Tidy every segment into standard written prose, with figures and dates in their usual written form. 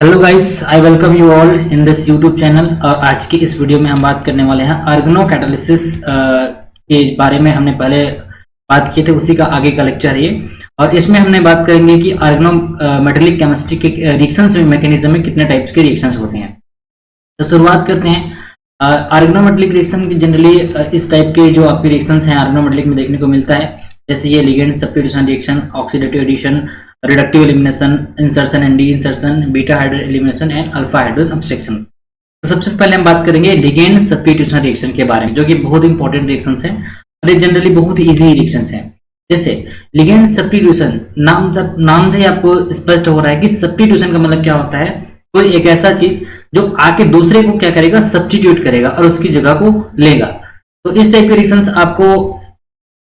Hello guys, I welcome you all in this YouTube channel. और आज की इस वीडियो में हम बात करने वाले हैं आर्गनो कैटालिसिस के बारे में। हमने पहले बात किए थे, उसी का आगे का लेक्चर है ये। और इसमें हमने बात करेंगे कि आर्गनो मेटेलिक केमिस्ट्री के रिएक्शंस में मैकेनिज्म में कितने टाइप्स के रिएक्शंस होते हैं। तो शुरुआत करते हैं। आर्गनोमेटेलिक रिएक्शन जनरली इस टाइप के जो आपके रिएक्शंस हैं आर्गनोमेटेलिक में देखने को मिलता है, जैसे ये ligand substitution reaction, oxidative addition, reductive elimination, insertion and de insertion, beta hydrogen elimination and alpha hydrogen abstraction. तो सबसे पहले हम बात करेंगे लिगेंड सब्स्टिट्यूशन रिएक्शन के बारे में, जो कि बहुत इंपॉर्टेंट रिएक्शंस हैं और ये जनरली बहुत इजी रिएक्शंस हैं। जैसे लिगेंड सब्स्टिट्यूशन, नाम से ही आपको स्पष्ट हो रहा है कि सब्स्टिट्यूशन का मतलब क्या होता है, कोई एक ऐसा चीज जो आके दूसरे को क्या करेगा, सब्स्टिट्यूट करेगा और उसकी जगह को लेगा। तो इस टाइप के रिएक्शंस आपको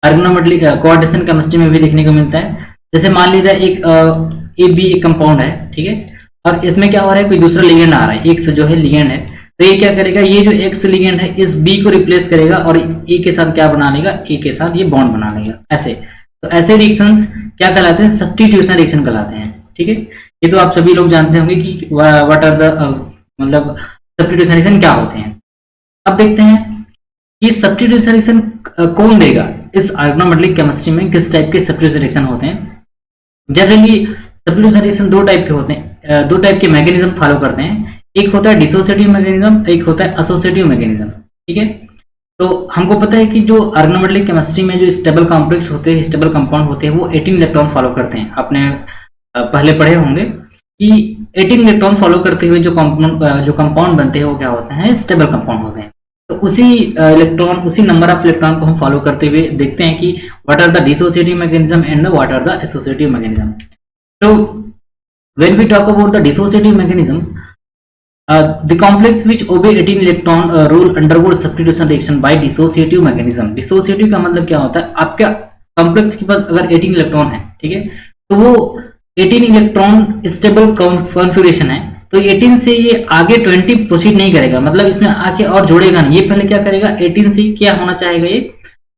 आर्गनोमेटेलिक कोऑर्डिनेशन केमिस्ट्री में भी देखने को मिलता है। जैसे मान लीजिए एक ए बी एक कंपाउंड है, ठीक है, और इसमें क्या हो रहा है, कोई दूसरा लिगेंड आ रहा है, एक्स जो है लिगेंड है, तो ये क्या करेगा, ये जो एक्स लिगेंड है इस बी को रिप्लेस करेगा और ए के साथ क्या बना लेगा, ए के साथ ये बॉन्ड बना लेगा। ऐसे तो ऐसे रिएक्शंस क्या कहलाते हैं, सब्स्टिट्यूशन रिएक्शन कहलाते हैं। ठीक है, ये तो आप सभी लोग जानते होंगे कि व्हाट आर द मतलब सब्स्टिट्यूशन रिएक्शन क्या होते हैं। अब देखते हैं कि सब्स्टिट्यूशन रिएक्शन कौन देगा इस आर्गनोमेटेलिक केमिस्ट्री में, किस टाइप के सब्स्टिट्यूशन रिएक्शन होते हैं। जनरली सब्स्टिट्यूशन रिएक्शन दो टाइप के होते हैं, दो टाइप के मैकेनिज्म फॉलो करते हैं। एक होता है डिसोसिएटिव मैकेनिज्म, एक होता है एसोसिएटिव मैकेनिज्म। ठीक है, तो हमको पता है कि जो आर्गनोमेटेलिक केमिस्ट्री में जो स्टेबल कॉम्प्लेक्स होते हैं, स्टेबल कंपाउंड होते हैं, वो 18 इलेक्ट्रॉन फॉलो करते हैं। आपने पहले पढ़े होंगे कि 18 इलेक्ट्रॉन फॉलो करते हुए जो कंपाउंड बनते हैं वो क्या होते हैं, स्टेबल कंपाउंड होते हैं। तो उसी उसी नंबर ऑफ इलेक्ट्रॉन को हम फॉलो करते हुए देखते हैं कि what are the dissociative mechanism and the what are the associative mechanism. तो when we talk about the dissociative mechanism, the complex which obey 18 electron rule undergoes substitution reaction by dissociative mechanism। Dissociative का मतलब क्या होता है, आपका complex के पास अगर 18 electron है, ठीक है, तो वो 18 इलेक्ट्रॉन स्टेबल कॉन्फ़िगरेशन है, तो 18 से ये आगे 20 प्रोसीड नहीं करेगा, मतलब इसमें आके और जोड़ेगा नहीं। ये पहले क्या करेगा, 18 से क्या होना चाहेगा, ये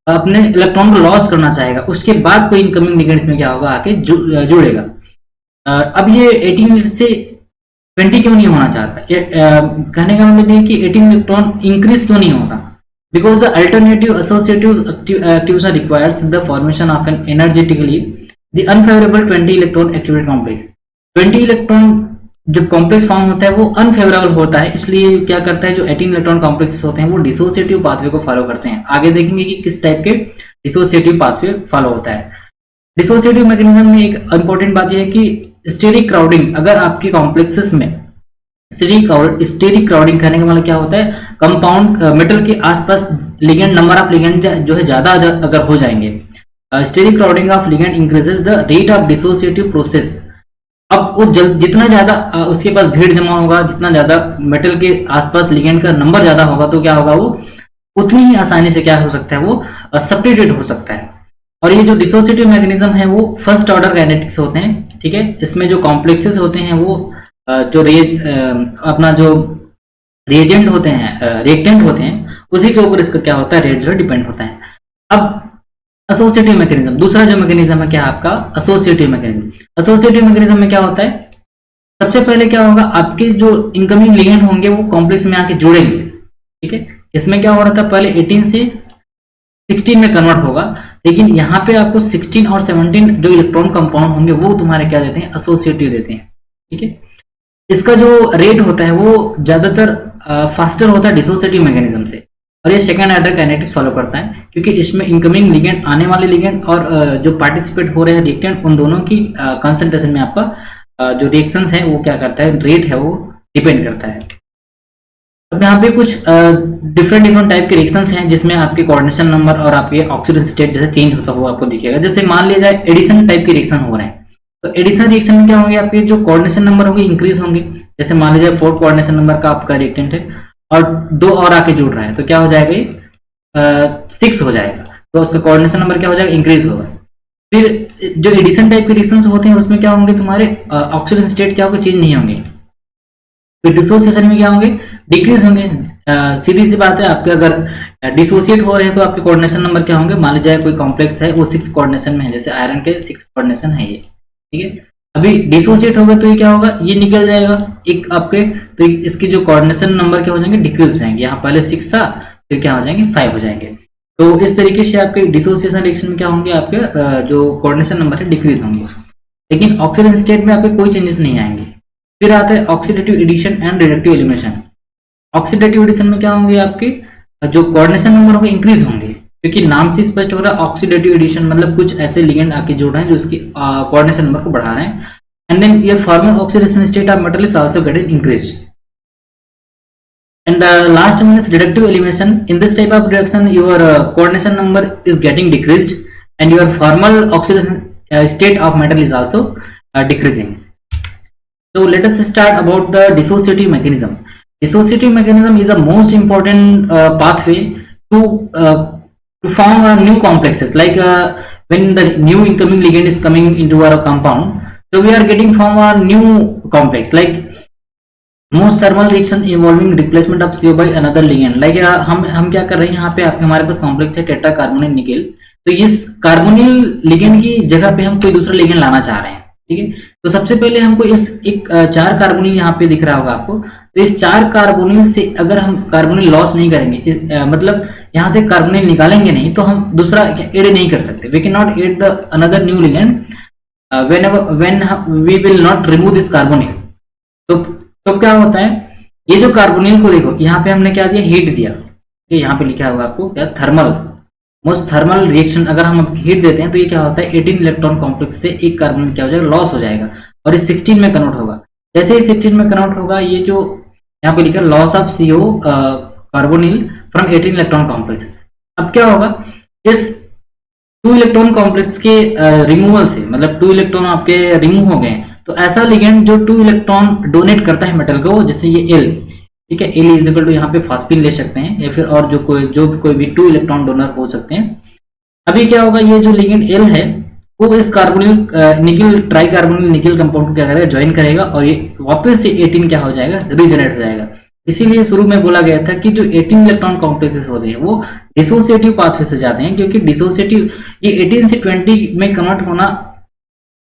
अपने इलेक्ट्रॉन को लॉस करना चाहेगा, उसके बाद कोई इनकमिंग लिगेंड्स में क्या होगा, आके जुड़ेगा। अब ये 18 से 20 क्यों नहीं होना चाहता, कहने का मतलब ये कि 18 इलेक्ट्रॉन इंक्रीज क्यों नहीं होता, because the alternative associative activation requires the formation of an energetically the unfavourable 20 electron activated complex. 20 electron जो कॉम्प्लेक्स फॉर्म होता है वो अनफेवरेबल होता है, इसलिए क्या करता है, जो 18 इलेक्ट्रॉन कॉम्प्लेक्स होते हैं वो डिसोसिएटिव पाथवे को फॉलो करते हैं। आगे देखेंगे कि किस टाइप के डिसोसिएटिव पाथवे फॉलो होता है। डिसोसिएटिव मैकेनिज्म में एक इंपॉर्टेंट बात यह है कि स्टेरिक क्राउडिंग, अगर आपके कॉम्प्लेक्सेस में स्टेरिक क्राउडिंग करने का मतलब क्या होता है, कंपाउंड मेटल के आसपास लिगेंड, नंबर ऑफ लिगेंड जो है ज्यादा अगर हो जाएंगे, steric crowding of ligand increases the rate of dissociative process. अब वो जितना ज्यादा उसके पास भीड़ जमा होगा, जितना ज्यादा मेटल के आसपास लिगेंड का नंबर ज्यादा होगा, तो क्या होगा, वो उतनी ही आसानी से क्या हो सकता है, वो सब्स्टिट्यूट हो सकता है। और ये जो डिसोसिएटिव मैकेनिज्म है वो फर्स्ट ऑर्डर काइनेटिक्स होते हैं। ठीक है, इसमें जो कॉम्प्लेक्सेस होते हैं वो जो अपना जो रिएजेंट होते हैं, रिएक्टेंट होते हैं, उसी के ऊपर इसका क्या होता है, रेट जो डिपेंड होता है। अब एसोसिएटिव मैकेनिज्म, दूसरा जो मैकेनिज्म है क्या आपका, एसोसिएटिव मैकेनिज्म। एसोसिएटिव मैकेनिज्म में क्या होता है, सबसे पहले क्या होगा, आपके जो इनकमिंग लिगेंड होंगे वो कॉम्प्लेक्स में आके जुड़ेंगे। ठीक है, इसमें क्या हो रहा था, पहले 18 से 16 में कन्वर्ट होगा, लेकिन यहाँ पे आपको 16 और 17 जो इलेक्ट्रॉन कंपाउंड होंगे वो तुम्हारे क्या देते हैं, एसोसिएटिव देते हैं। ठीक है, इसका जो रेट होता है वो ज्यादातर फास्टर होता है डिसोसिएटिव मैकेनिज्म से, और ये सेकेंड ऑर्डर काइनेटिक्स फॉलो करता है, क्योंकि इसमें इनकमिंग लिगेंड, आने वाले लिगेंड और जो पार्टिसिपेट हो रहे हैं रिएक्टेंट, उन दोनों की कंसंट्रेशन में आपका जो रिएक्शंस है वो क्या करता है, रेट है वो डिपेंड करता है। अब यहाँ पे कुछ डिफरेंट टाइप के रिएक्शंस हैं जिसमें आपके कोऑर्डिनेशन नंबर और आपके ऑक्सीजन स्टेट जैसे चेंज होता हुआ आपको दिखेगा। जैसे मान लिया जाए एडिशन टाइप के रिएक्शन हो रहे हैं, तो एडिशन रिएक्शन में क्या होंगे, आपके जो कोऑर्डिनेशन नंबर होंगे इंक्रीज होंगे। जैसे मान लीजिए 4 कोऑर्डिनेशन नंबर का आपका रिएक्टेंट है और 2 और आके जुड़ रहा है, तो क्या हो जाएगा, ये 6 हो जाएगा, तो उसका कोऑर्डिनेशन नंबर क्या हो जाएगा, इंक्रीज होगा। फिर जो एडिशन टाइप के रिएक्शंस होते हैं उसमें क्या होंगे, तुम्हारे ऑक्सीजन स्टेट क्या होगा, चेंज नहीं होंगे। फिर डिसोसिएशन में क्या होंगे, डिक्रीज होंगे। सीधी सी बात है, आपके अगर डिसोसिएट हो रहे हैं तो आपके कोऑर्डिनेशन नंबर क्या होंगे, मान लीजिए कोई कॉम्प्लेक्स है वो 6 कोऑर्डिनेशन में है, जैसे आयरन के 6 कोऑर्डिनेशन है ये। ठीक है, अभी डिसोसिएट होगा तो ये क्या होगा, ये निकल जाएगा एक आपके, तो इसकी जो कोऑर्डिनेशन नंबर क्या हो जाएंगे, डिक्रीज हो जाएंगे। यहाँ पहले 6 था, फिर क्या हो जाएंगे 5 हो जाएंगे। तो इस तरीके से आपके डिसोसिएशन रिएक्शन में क्या होंगे, आपके जो कोऑर्डिनेशन नंबर है डिक्रीज होंगे। लेकिन ऑक्सीडेशन स्टेट में आपके कोई चेंजेस नहीं आएंगे। फिर आता है oxidative addition and reductive elimination. Oxidative addition में क्या होंगे, आपके जो कोऑर्डिनेशन नंबर होंगे इंक्रीज होंगे, क्योंकि नाम से स्पष्ट हो रहा है ऑक्सीडेटिव एडिशन मतलब कुछ ऐसे लिगेंड आके जुड़ रहे हैं जो उसकी कोऑर्डिनेशन नंबर को बढ़ा रहे हैं। And then your formal oxidation state of metal is also getting increased. And the last one is reductive elimination. In this type of reaction, your coordination number is getting decreased, and your formal oxidation state of metal is also decreasing. So let us start about the dissociative mechanism. Dissociative mechanism is a most important pathway to form new complexes. Like when the new incoming ligand is coming into our compound, so we are getting form a new complex. Like most thermal reaction involving replacement of CO by another ligand. Like हम क्या कर रहे हैं, यहाँ पे आपके हमारे पास complex है टेट्रा कार्बोनिल निकेल, तो इस कार्बोनिल लिगेंड की जगह पे हम कोई दूसरा लिगेंड लाना चाह रहे हैं। ठीक है, तो सबसे पहले हमको इस एक 4 कार्बोनिल यहाँ पे दिख रहा होगा आपको, तो इस 4 कार्बोनिल से अगर हम कार्बोनिल लॉस नहीं करेंगे, मतलब यहाँ से कार्बोनिल निकालेंगे नहीं, तो हम दूसरा एड नहीं कर सकते। We can not add the another new ligand when we will not remove this carbonyl. तो क्या होता है, ये जो कार्बोनिल को देखो, यहाँ पे हमने क्या दिया, हीट दिया। यहाँ पे लिखा होगा आपको क्या, थर्मल, मोस्ट थर्मल रिएक्शन। अगर हम हीट देते हैं तो ये क्या होता है, 18 इलेक्ट्रॉन कॉम्प्लेक्स से एक कार्बोनिल क्या हो जाएगा, लॉस हो जाएगा, और इस 16 में कन्वर्ट होगा। जैसे ही 16 में कन्वर्ट होगा, ये जो यहाँ पे लिखा loss of CO carbonyl from 18 electron complexes. अब क्या होगा, इस 2 इलेक्ट्रॉन कॉम्प्लेक्स के रिमूवल से, मतलब 2 इलेक्ट्रॉन आपके रिमूव हो गए, तो ऐसा लिगेंड जो 2 इलेक्ट्रॉन डोनेट करता है मेटल को, जैसे ये L, ठीक है, L इज इक्वल टू यहाँ पे फास्फिन ले सकते हैं, या फिर और जो कोई भी 2 इलेक्ट्रॉन डोनर हो सकते हैं। अभी क्या होगा, ये जो लिगेंड L है वो इस कार्बोनिल निकल ट्राई कार्बोनिल निकल कंपाउंड को क्या करेगा, ज्वाइन करेगा, और ये वापस से 18 क्या हो जाएगा, रीजनरेट हो जाएगा। इसीलिए शुरू में बोला गया था कि जो 18 इलेक्ट्रॉन कॉम्प्लेक्सेस होते हैं वो डिसोसिएटिव पाथवे से जाते हैं, क्योंकि डिसोसिएटिव ये 18 से 20 में कन्वर्ट होना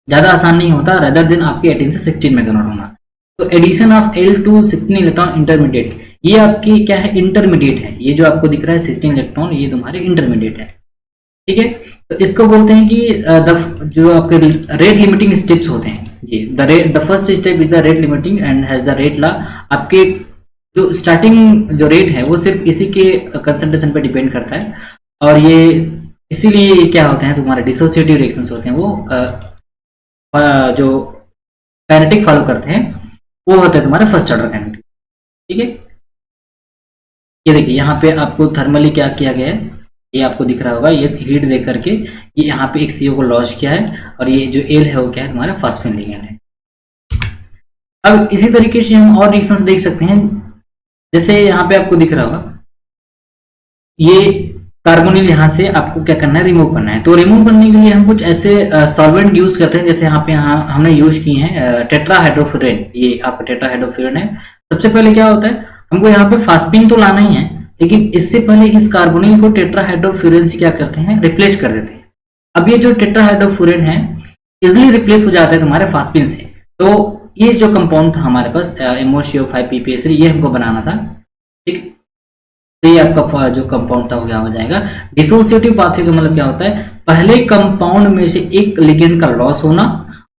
ज्यादा आसान नहीं होता, रेदर देन आपके 18 से 16 में कन्वर्ट होना। तो addition of L to 16 electron intermediate, ये आपकी क्या है, इंटरमीडिएट है। ये जो आपको दिख रहा है 16 इलेक्ट्रॉन, ये तुम्हारे इंटरमीडिएट है। ठीक है, तो इसको बोलते हैं कि जो आपके रेट लिमिटिंग स्टेप्स होते हैं, ये the first step is the rate limiting and has the rate law. आपके जो स्टार्टिंग जो रेट है वो सिर्फ इसी के कंसंट्रेशन पे डिपेंड करता है, और ये इसीलिए क्या होते हैं, तुम्हारे डिसोसिएटिव रिएक्शंस होते हैं वो जो काइनेटिक फॉलो करते हैं वो होता है तुम्हारे फर्स्ट ऑर्डर काइनेटिक। ठीक है, ये देखिए यहाँ पे आपको थर्मली क्या किया गया है, ये आपको दिख रहा होगा, ये हीट दे करके ये यहाँ पे एक CO को लॉस किया है, और ये जो L है वो क्या है, तुम्हारा फास्फिन लिगेंड है। अब इसी तरीके से हम और रिएक्शंस देख सकते हैं, जैसे यहाँ पे आपको दिख रहा होगा, ये कार्बोनिल यहाँ से आपको क्या करना है, रिमूव करना है। तो रिमूव करने के लिए हम कुछ ऐसे सॉल्वेंट यूज करते हैं, जैसे यहाँ पे हमने यूज किए हैं टेट्राहाइड्रोफ्यूरेन। ये आपका टेट्राहाइड्रोफ्यूरेन है। सबसे पहले क्या होता है, हमको यहाँ पे फास्फिन तो लाना ही है, लेकिन इससे पहले इस कार्बोनिल को टेट्राहाइड्रोफ्यूरेन से क्या करते हैं, रिप्लेस कर देते हैं। अब ये जो टेट्राहाइड्रोफ्यूरेन है इजिली रिप्लेस हो जाता है तुम्हारे फास्फिन से। तो ये जो कंपाउंड था हमारे पास MOCO5PPS3, ये हमको बनाना था। ठीक, तो ये आपका जो कंपाउंड था वो क्या हो जाएगा, डिसोसिएटिव पाथवे का मतलब क्या होता है, पहले कंपाउंड में से एक लिगेंड का लॉस होना,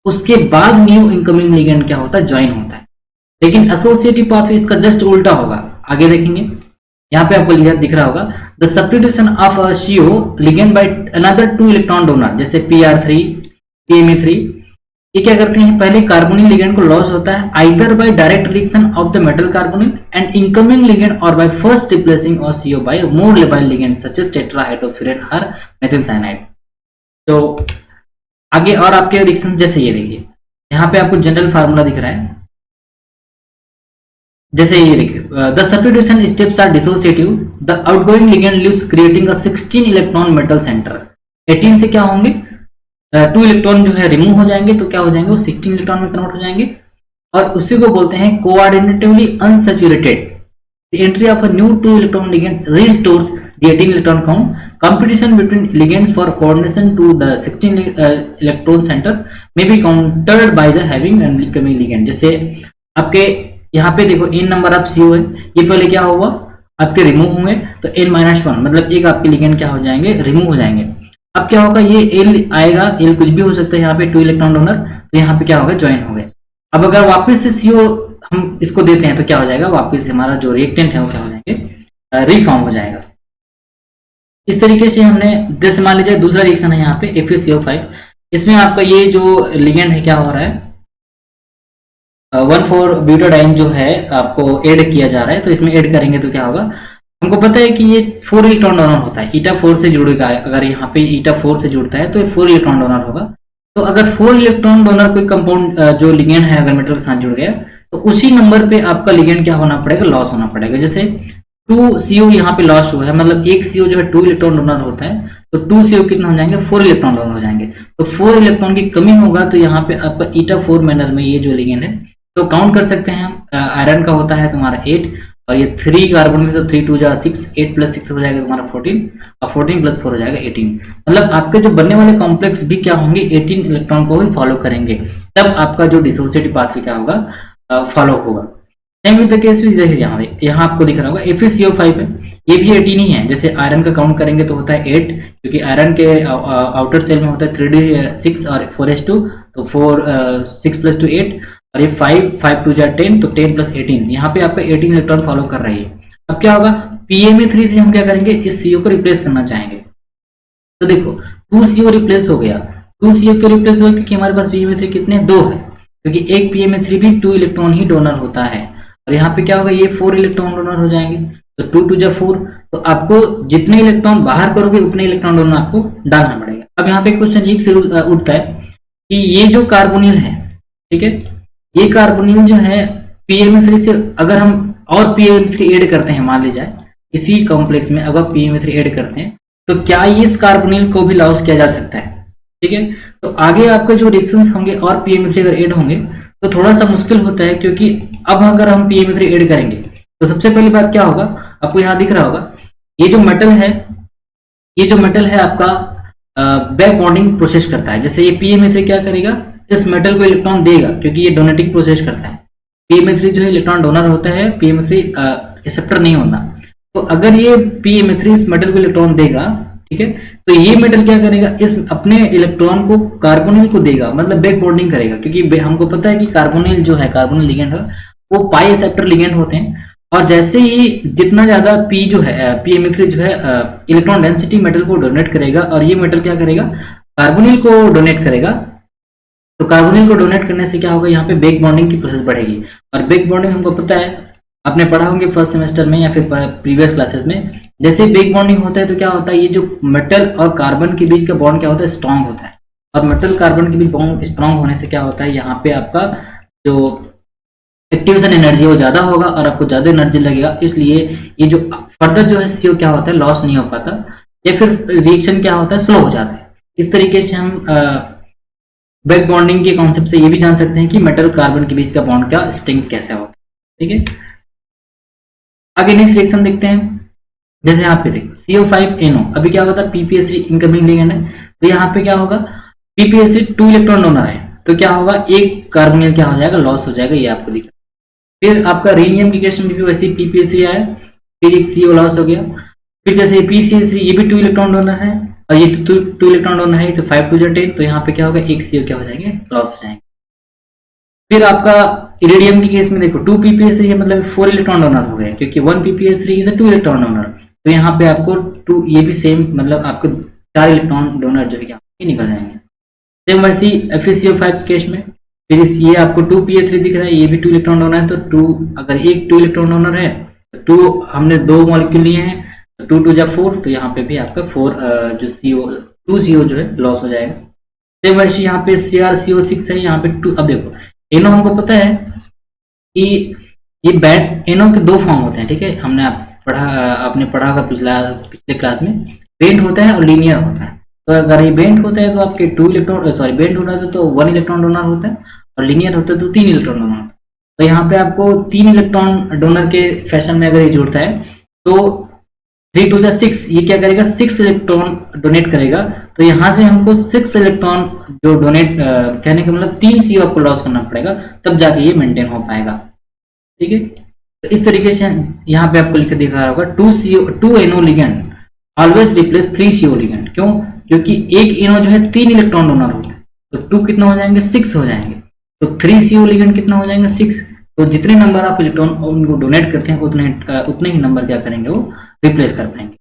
उसके बाद न्यू इनकमिंग लिगेंड क्या होता है, ज्वाइन होता है। लेकिन एसोसिएटिव पाथवे इसका जस्ट उल्टा होगा, आगे देखेंगे। यहाँ पे आपको दिख रहा होगा, the substitution of CO ligand by another 2 electron donor, जैसे PR3 PME3, ये क्या करते हैं, पहले कार्बोनिल लिगेंड को लॉस होता है either by direct reaction of the metal carbonyl and incoming ligand, और by first replacing of CO by more labile ligand such as tetrahydrofuran और मेथिल साइनाइड। तो आगे और आपके रिएक्शन जैसे ये देखिए, यहाँ पे आपको जनरल फार्मूला दिख रहा है, जैसे ये देखिए, the substitution steps are dissociative, the outgoing ligand leaves creating a 16 electron metal centre. 18 से क्या होंगे, 2 इलेक्ट्रॉन जो है रिमूव हो जाएंगे, तो क्या हो जाएंगे, वो 16 इलेक्ट्रॉन में कन्वर्ट हो जाएंगे, और उसी को बोलते हैं कोऑर्डिनेटिवली unsaturated The entry of a new 2 electron ligand restores the 18 electron count. Competition between ligands for coordination to the 16 electron center may be countered by the having and incoming ligand. जैसे आपके यहाँ पे देखो n नंबर ऑफ CO है, ये पहले क्या हुआ आपके रिमूव हुए, तो n-1 मतलब एक आपके लिगेंड क्या हो जाएंगे, रिमूव हो जाएंगे। अब क्या होगा, ये L आएगा, L कुछ भी हो सकता है, यहाँ पे 2 इलेक्ट्रॉन डोनर, तो यहाँ पे क्या होगा, ज्वाइन हो गए। अब अगर वापस से CO हम इसको देते हैं तो क्या हो जाएगा, वापस से हमारा जो रिएक्टेंट है वो क्या हो जाएंगे, रिफॉर्म हो जाएगा। इस तरीके से हमने, जैसे मान लीजिए दूसरा रिएक्शन है यहाँ पे FeCO5, इसमें आपका ये जो लिगेंड है क्या हो रहा है, 1,4-ब्यूटाडाइन जो है आपको ऐड किया जा रहा है, तो इसमें ऐड करेंगे तो क्या होगा, हमको पता है कि ये 4 इलेक्ट्रॉन डोनर होता है, ईटा 4 से जुड़ेगा, अगर यहाँ पे ईटा 4 से जुड़ता है तो ये 4 इलेक्ट्रॉन डोनर होगा। तो अगर 4 इलेक्ट्रॉन डोनर कोई कंपाउंड जो लिगेंड है अगर मेटल के साथ जुड़ गया, तो उसी नंबर पे आपका लिगेंड क्या होना पड़ेगा, लॉस होना पड़ेगा। जैसे 2CO यहाँ पे लॉस हुआ है, मतलब एक CO जो है 2 इलेक्ट्रॉन डोनर होता है, तो 2CO कितना हो जाएंगे, 4 इलेक्ट्रॉन डोनर हो जाएंगे। तो 4 इलेक्ट्रॉन की कमी होगा, तो यहाँ पे आपका ईटा 4 मैनर में ये जो लिगेंड है, तो काउंट कर सकते हैं हम। आयरन का होता है तुम्हारा 8, और ये 3 कार्बन में, तो 3 2 जा 6, 8 + 6 हो जाएगा तुम्हारा 14, और 14 + 4 हो जाएगा 18। मतलब आपके जो बनने वाले कॉम्प्लेक्स भी क्या होंगे, 18 इलेक्ट्रॉन को ही फॉलो करेंगे, तब आपका जो डिसोसिएटिव पाथवे क्या होगा, फॉलो होगा। सेम विद द केस भी देखिए, यहाँ आपको दिख रहा होगा FeCO5 है, ये भी 18 ही है। जैसे आयरन का काउंट करेंगे तो होता है 8, क्योंकि आयरन के आउटर सेल में होता है 3d6 और 4s2, तो 6 + 2 8, और ये 5 2 जा 10, तो 10 + 18, यहाँ पे आपका 18 इलेक्ट्रॉन फॉलो कर रही है। अब क्या होगा, PMA3 से हम क्या करेंगे, इस CO को रिप्लेस करना चाहेंगे। तो देखो 2CO रिप्लेस हो गया, 2CO क्यों रिप्लेस हुआ, क्योंकि हमारे पास PMA3 कितने, 2 है, क्योंकि एक PMA3 भी 2 इलेक्ट्रॉन ही डोनर होता है। और यहाँ पे क्या होगा, ये 4 इलेक्ट्रॉन डोनर हो जाएंगे, तो 2 2 जा 4, तो आपको जितने इलेक्ट्रॉन बाहर करोगे उतने इलेक्ट्रॉन डोनर आपको डालना पड़ेगा। अब यहाँ पे क्वेश्चन एक से उठता है कि ये जो कार्बोनिल है, ठीक है, ये कार्बोनिल जो है PMA3 से अगर हम और PMA3 ऐड करते हैं, मान लीजिए इसी कॉम्प्लेक्स में अगर PMA3 ऐड करते हैं, तो क्या इस कार्बोनिल को भी लॉस किया जा सकता है, ठीक है। तो आगे आपके जो रिएक्शंस होंगे और PMA3 अगर ऐड होंगे तो थोड़ा सा मुश्किल होता है, क्योंकि अब अगर हम PMA3 ऐड करेंगे तो सबसे पहली बात क्या होगा, आपको यहाँ दिख रहा होगा, ये जो मेटल है, ये जो मेटल है आपका बैक बॉन्डिंग प्रोसेस करता है। जैसे ये PMA3 क्या करेगा, इस मेटल को इलेक्ट्रॉन देगा, क्योंकि ये डोनेटिंग प्रोसेस करता है। PMA3 जो है इलेक्ट्रॉन डोनर होता है, PMA3 एक्सेप्टर नहीं होता। तो अगर ये PMA3 इस मेटल को इलेक्ट्रॉन देगा, ठीक है, तो ये मेटल क्या करेगा, इस अपने इलेक्ट्रॉन को कार्बोनिल को देगा, मतलब बैक बॉन्डिंग करेगा, क्योंकि हमको पता है कि कार्बोनिल जो है, कार्बोनिल लिगेंड है, वो पाई एक्सेप्टर लिगेंड होते हैं। और जैसे ही जितना ज्यादा P जो है, PMA3 जो है इलेक्ट्रॉन डेंसिटी मेटल को डोनेट करेगा, और ये मेटल क्या करेगा, कार्बोनिल को डोनेट करेगा। तो कार्बोनिल को डोनेट करने से क्या होगा, यहाँ पे बैक बॉन्डिंग की प्रोसेस बढ़ेगी। और बैक बॉन्डिंग हमको पता है, आपने पढ़ा होंगे फर्स्ट सेमेस्टर में या फिर प्रीवियस क्लासेस में, जैसे बैक बॉन्डिंग होता है तो क्या होता है, ये जो मेटल और कार्बन के बीच का बॉन्ड क्या होता है, स्ट्रांग होता है। और मेटल कार्बन के बीच बॉन्ड स्ट्रांग होने से क्या होता है, यहाँ पे आपका जो एक्टिवेशन एनर्जी है वो ज्यादा होगा और आपको ज्यादा एनर्जी लगेगा, इसलिए ये जो फर्दर जो है CO क्या होता है, लॉस नहीं हो पाता, या फिर रिएक्शन क्या होता है, स्लो हो जाता है। इस तरीके से हम बैक बॉन्डिंग के कॉन्सेप्ट से ये भी जान सकते हैं कि मेटल कार्बन के बीच का बॉन्ड का स्ट्रेंथ कैसे होगा, ठीक है। आगे नेक्स्ट रिएक्शन देखते हैं। जैसे यहाँ पे देखो CO5NO, अभी क्या होता है, PPS3 इनकमिंग लिगेंड है, तो यहाँ पे क्या होगा, PPS3 2 इलेक्ट्रॉन डोनर है, तो क्या होगा, एक कार्बोनिल क्या हो जाएगा, लॉस हो जाएगा, ये आपको दिख रहा है। फिर आपका रीनियम की केस में भी वैसे PPS3 आया, फिर एक CO लॉस हो गया। फिर जैसे PCS3, ये भी 2 इलेक्ट्रॉन डोनर है, और ये 2 इलेक्ट्रॉन डोनर है, तो 5 2 जा 10, तो यहाँ पे क्या होगा, एक CO क्या हो जाएंगे, लॉस हो जाएंगे। फिर आपका इरिडियम की केस में देखो 2 PPS3 है, मतलब 4 इलेक्ट्रॉन डोनर हो गए, क्योंकि 1 PPS3 is a 2 electron donor, तो यहाँ पे आपको 2, ये भी सेम, मतलब आपको 4 इलेक्ट्रॉन डोनर जो है क्या निकल जाएंगे। सेम वैसे FeCO5 केस में, फिर ये आपको 2Pa3 दिख रहा है, ये भी 2 इलेक्ट्रॉन डोनर है, तो 2, अगर एक 2 इलेक्ट्रॉन डोनर है तो 2, हमने 2 मॉलिक्यूल लिए हैं, तो 2 2 जा 4, तो यहाँ पे भी आपका 4 जो CO जो है लॉस हो जाएगा। सेम वैसे यहाँ पे CrCO6 है, यहाँ पे 2। अब देखो NO हमको पता है कि ये बैंड NO के 2 फॉर्म होते हैं, ठीक है, आपने पढ़ा होगा पिछले क्लास में, बेंड होता है और लीनियर होता है। तो अगर ये बेंड होता है तो आपके 2 इलेक्ट्रॉन, सॉरी बेंड होता है तो 1 इलेक्ट्रॉन डोनर होता है, और लीनियर होता है तो 3 इलेक्ट्रॉन डोनर होता है। तो यहाँ पे आपको 3 इलेक्ट्रॉन डोनर के फैशन में अगर ये जुड़ता है तो 3 टू 6, ये क्या करेगा 6 इलेक्ट्रॉन डोनेट करेगा। तो यहाँ से हमको 6 इलेक्ट्रॉन जो डोनेट कहने का मतलब 3 CO आपको लॉस करना पड़ेगा, तब जाके ये मेंटेन हो पाएगा। ठीक है, तो इस तरीके से यहाँ पे आपको लिख के दिखा रहा होगा 2 NO ligand always replace 3 CO ligand. क्यों? क्योंकि एक इनो जो है 3 इलेक्ट्रॉन डोनर होता है, तो 2 कितना हो जाएंगे 6 हो जाएंगे, तो 3 CO लिगेंड कितना हो जाएंगे 6। तो जितने नंबर आप इलेक्ट्रॉन उनको डोनेट करते हैं उतने ही नंबर क्या करेंगे वो रिप्लेस कर पाएंगे।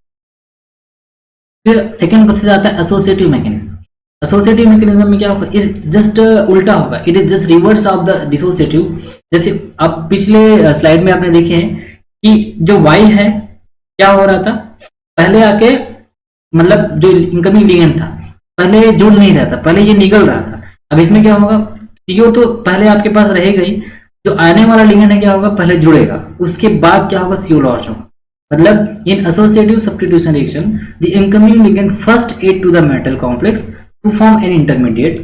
फिर सेकेंड प्रोसेस आता है एसोसिएटिव मैकेनिज्म। एसोसिएटिव मैकेनिज्म में क्या होगा, इस जस्ट उल्टा होगा, it is just reverse of the dissociative. जैसे अब पिछले स्लाइड में आपने देखे हैं कि जो Y है क्या हो रहा था, पहले आके मतलब जो इनकमिंग लिगेंड था पहले जुड़ नहीं रहा था, पहले ये निकल रहा था। अब इसमें क्या होगा, CO तो पहले आपके पास रहेगा ही, जो आने वाला लिगेंड है क्या होगा पहले जुड़ेगा, उसके बाद क्या होगा CO लॉस होगा। मतलब इन associative substitution reaction the incoming ligand first add to the metal complex to form an intermediate.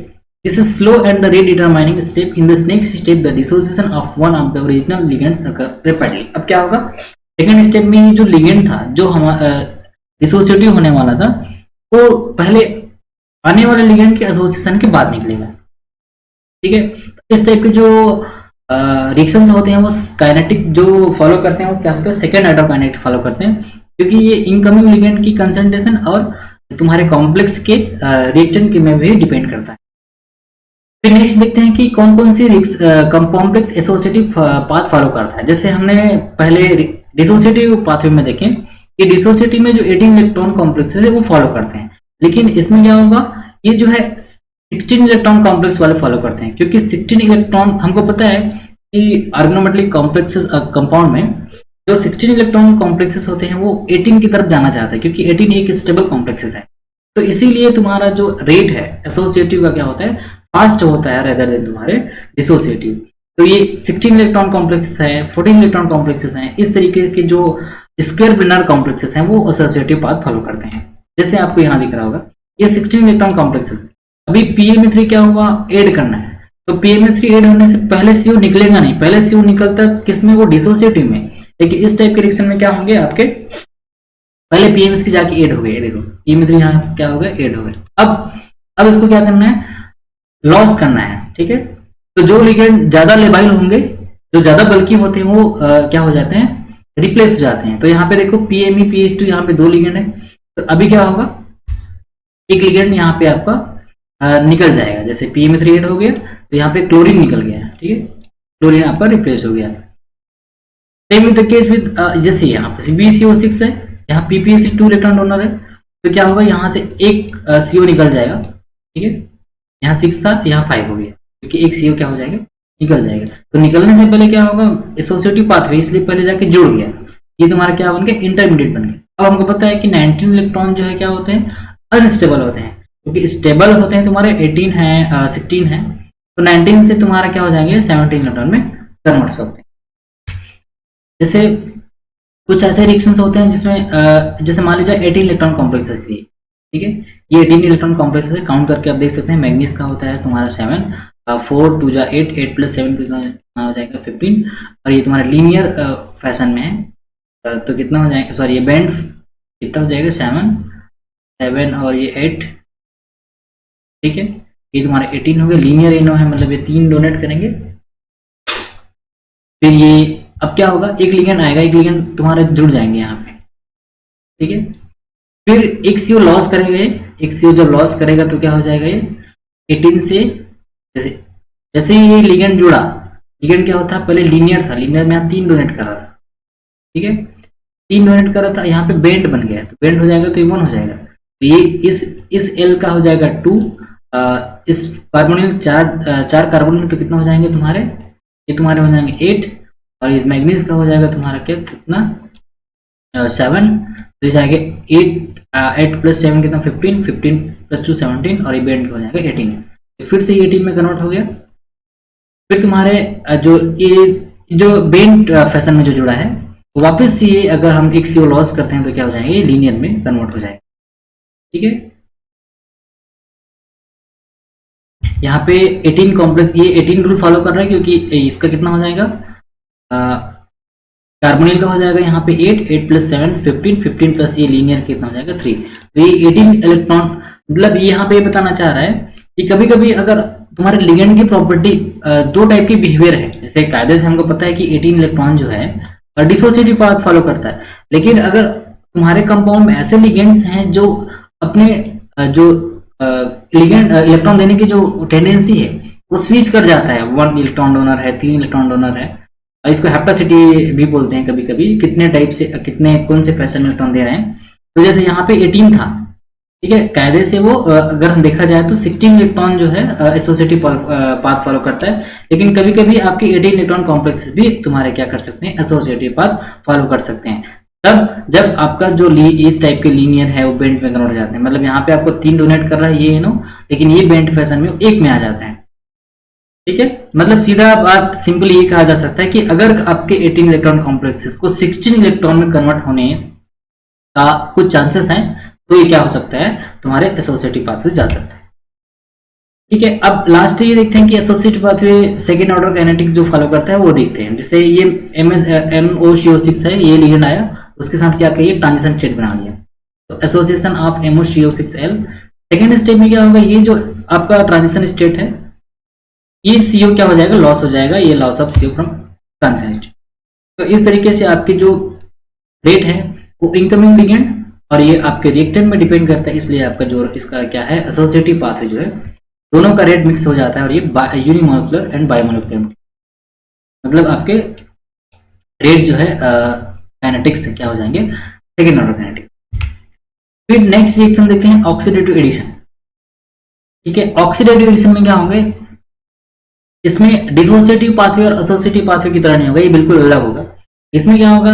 This is slow and the rate determining step. In this next step the dissociation of one of the original ligands occur rapidly. अब क्या होगा, second step में जो ligand था जो हमारा dissociative होने वाला था वो पहले आने वाले लिगेंड के एसोसिएशन के बाद निकलेगा। ठीक है, इस टाइप के जो रिएक्शंस होते हैं वो काइनेटिक जो फॉलो करते हैं वो क्या होता है सेकेंड ऑर्डर काइनेटिक फॉलो करते हैं, क्योंकि ये इनकमिंग लिगेंड की कंसंट्रेशन और तुम्हारे कॉम्प्लेक्स के रिएक्टेंट के में भी डिपेंड करता है। फिर नेक्स्ट देखते हैं कि कौन कौन सी कॉम्प्लेक्स एसोसिएटिव पाथ फॉलो करता है। जैसे हमने पहले डिसोसिएटिव पाथवे में देखें कि डिसोसिएटिव में जो 18 इलेक्ट्रॉन कॉम्प्लेक्सेस है वो फॉलो करते हैं, लेकिन इसमें क्या होगा ये जो है 16 इलेक्ट्रॉन कॉम्प्लेक्स वाले फॉलो करते हैं, क्योंकि 16 इलेक्ट्रॉन हमको पता है कि ऑर्गेनोमेटेलिक कॉम्प्लेक्सेस कंपाउंड में जो 16 इलेक्ट्रॉन कॉम्प्लेक्सेस होते हैं वो 18 की तरफ जाना चाहता है, क्योंकि 18 एक स्टेबल कॉम्प्लेक्सेस है। तो इसीलिए तुम्हारा जो रेट है एसोसिएटिव का क्या होता है फास्ट होता है रेदर देन तुम्हारे डिसोसिएटिव। तो ये 16 इलेक्ट्रॉन कॉम्प्लेक्सेस है, 14 इलेक्ट्रॉन कॉम्प्लेक्सेस हैं, इस तरीके के जो स्क्वायर बिनर कॉम्प्लेक्सेस हैं वो एसोसिएटिव पाथ फॉलो करते हैं। जैसे आपको यहाँ दिख रहा होगा ये 16 इलेक्ट्रॉन कॉम्प्लेक्सेस, अभी PME3 क्या हुआ ऐड करना है, तो PME3 ऐड होने से पहले CO निकलेगा नहीं, पहले CO निकलता किसमें वो डिसोसिएटिव में, लेकिन इस टाइप के रिएक्शन में क्या होंगे आपके पहले PME3 जाके ऐड हो गए, देखो PME3 यहाँ क्या हो गया ऐड हो गए। अब इसको क्या करना है लॉस करना है। ठीक है, तो जो लिगेंड ज्यादा लेबाइल होंगे जो ज्यादा बल्की होते हैं वो क्या हो जाते हैं रिप्लेस हो जाते हैं। तो यहाँ पे देखो PME PH2 यहाँ पे 2 लिगेंड है, तो अभी क्या होगा एक लिगेंड यहाँ पे आपका निकल जाएगा, जैसे PME3 ऐड हो गया तो यहाँ पे क्लोरीन निकल गया। ठीक है, क्लोरीन आपका रिप्लेस हो गया। Same with the case with जैसे यहाँ पे BCO6 है, यहाँ PPSC 2 इलेक्ट्रॉन डोनर है, तो क्या होगा यहाँ से एक CO निकल जाएगा। ठीक है, यहाँ 6 था यहाँ 5 हो गया, क्योंकि एक CO क्या हो जाएगा निकल जाएगा। तो निकलने से पहले क्या होगा एसोसिएटिव पाथवे, इसलिए पहले जाके जुड़ गया, ये तुम्हारा क्या बन गया इंटरमीडिएट बन गया। अब हमको पता है कि 19 इलेक्ट्रॉन जो है क्या होते हैं अनस्टेबल होते हैं, क्योंकि स्टेबल होते हैं तुम्हारे 18 है 16 है, तो 19 से तुम्हारा क्या हो जाएंगे 17 इलेक्ट्रॉन में कन्वर्ट होते हैं। जैसे कुछ ऐसे रिएक्शंस होते हैं जिसमें जैसे मान लीजिए 18 इलेक्ट्रॉन कॉम्प्लेक्सेस है। ठीक है, ये 18 इलेक्ट्रॉन कॉम्प्लेक्सेस है, काउंट करके आप देख सकते हैं। मैग्नीज का होता है तुम्हारा 7, 4 2 जा 8, 8 + 7 कितना हो जाएगा 15, और ये तुम्हारा लीनियर फैशन में है तो कितना हो जाएगा, सॉरी ये बैंड कितना हो जाएगा 7 7 और ये 8। ठीक है, ये तुम्हारा 18 हो गया, लीनियर इनो है मतलब ये 3 डोनेट करेंगे। फिर ये अब क्या होगा एक लिगेंड आएगा, एक लिगेंड तुम्हारे जुड़ जाएंगे यहाँ पे। ठीक है, फिर एक CO लॉस करेगा, एक CO जब लॉस करेगा तो क्या हो जाएगा ये 18 से जैसे जैसे ही ये लिगेंड जुड़ा, लिगेंड क्या होता है पहले लीनियर था, लीनियर में यहाँ 3 डोनेट कर रहा था। ठीक है, 3 डोनेट कर रहा था, यहाँ पे बेंड बन गया, तो बेंड हो जाएगा तो ये 1 हो जाएगा, तो ये इस L का हो जाएगा 2, इस कार्बोनिल 4 कार्बोनिल तो कितना हो जाएंगे तुम्हारे, ये तुम्हारे हो जाएंगे 8, और इस मैग्नीज का हो जाएगा तुम्हारा क्या कितना 7, तो ये जाएगा 8 + 7 कितना 15, 15 + 2 17, और ये बेंड हो जाएगा 18, तो फिर से 18 में कन्वर्ट हो गया। फिर तुम्हारे जो बेंड फैशन में जो जुड़ा है वापस से ये अगर हम एक CO लॉस करते हैं तो क्या हो जाएंगे ये लीनियर में कन्वर्ट हो जाएगा। ठीक है, यहाँ पे 18 कॉम्प्लेक्स, ये 18 रूल फॉलो कर रहा है क्योंकि इसका कितना हो जाएगा, कार्बोनिल का हो जाएगा यहाँ पे 8 प्लस 7 15, 15 प्लस ये लीनियर कितना हो जाएगा 3। तो ये 18 इलेक्ट्रॉन, मतलब ये यहाँ पे बताना चाह रहा है कि कभी कभी अगर तुम्हारे लिगेंड की प्रॉपर्टी दो टाइप की बिहेवियर है, जैसे कायदे से हमको पता है कि 18 इलेक्ट्रॉन जो है डिसोसिएटिव पाथ फॉलो करता है, लेकिन अगर तुम्हारे कंपाउंड में ऐसे लिगेंड्स हैं जो अपने जो लिगेंड इलेक्ट्रॉन देने की जो टेंडेंसी है वो स्विच कर जाता है, 1 इलेक्ट्रॉन डोनर है, 3 इलेक्ट्रॉन डोनर है, इसको हेप्टासिटी भी बोलते हैं कभी कभी, कितने टाइप से कितने कौन से फैशन में इलेक्ट्रॉन दे रहे हैं। तो जैसे यहाँ पे 18 था, ठीक है, कायदे से वो अगर हम देखा जाए तो 16 इलेक्ट्रॉन जो है एसोसिएटिव पाथ फॉलो करता है, लेकिन कभी कभी आपके 18 इलेक्ट्रॉन कॉम्प्लेक्स भी तुम्हारे क्या कर सकते हैं, एसोसिएटिव पाथ फॉलो कर सकते हैं, तब जब आपका जो इस टाइप के लीनियर है वो बेंट में कन्वर्ट हो जाते हैं। मतलब यहाँ पे आपको 3 डोनेट कर रहा है ये नो, लेकिन ये बेंट फैशन में एक में आ जाते हैं, ठीक है। मतलब सीधा बात सिंपली ये कहा जा सकता है कि अगर आपके 18 इलेक्ट्रॉन कॉम्प्लेक्सेस को 16 इलेक्ट्रॉन में कन्वर्ट होने का कुछ चांसेस हैं, तो ये क्या हो सकता है, तुम्हारे एसोसिएटिव पाथवे जा सकता है, ठीक है। अब लास्ट ये देखते हैं कि associative pathway second order kinetic जो फॉलो करता है वो देखते हैं। जैसे ये MOCO6 है, ये लिगेंड आया, उसके साथ क्या करिए, ट्रांजिशन स्टेट बना लिया, तो association of MOCO6L। Second step में क्या होगा, ये जो आपका ट्रांजिशन स्टेट है, ये CO क्या हो जाएगा, लॉस हो जाएगा, ये loss of CO from transition state. तो इस तरीके से आपकी जो रेट है वो इनकमिंग लिगेंड और ये आपके रिएक्टेंट में डिपेंड करता है, इसलिए आपका जो इसका क्या है, एसोसिएटिव पाथवे जो है दोनों का रेट मिक्स हो जाता है, और ये यूनिमोलिकुलर एंड बायोमोलिकुलर, मतलब आपके रेट जो है काइनेटिक्स से क्या हो जाएंगे, सेकेंड ऑर्डर काइनेटिक। फिर नेक्स्ट रिएक्शन देखते हैं ऑक्सीडेटिव एडिशन, ठीक है। ऑक्सीडेटिव एडिशन में क्या होंगे, इसमें डिसोसिएटिव पाथवे और एसोसिएटिव पाथवे की तरह नहीं होगा, ये बिल्कुल अलग होगा। इसमें क्या होगा,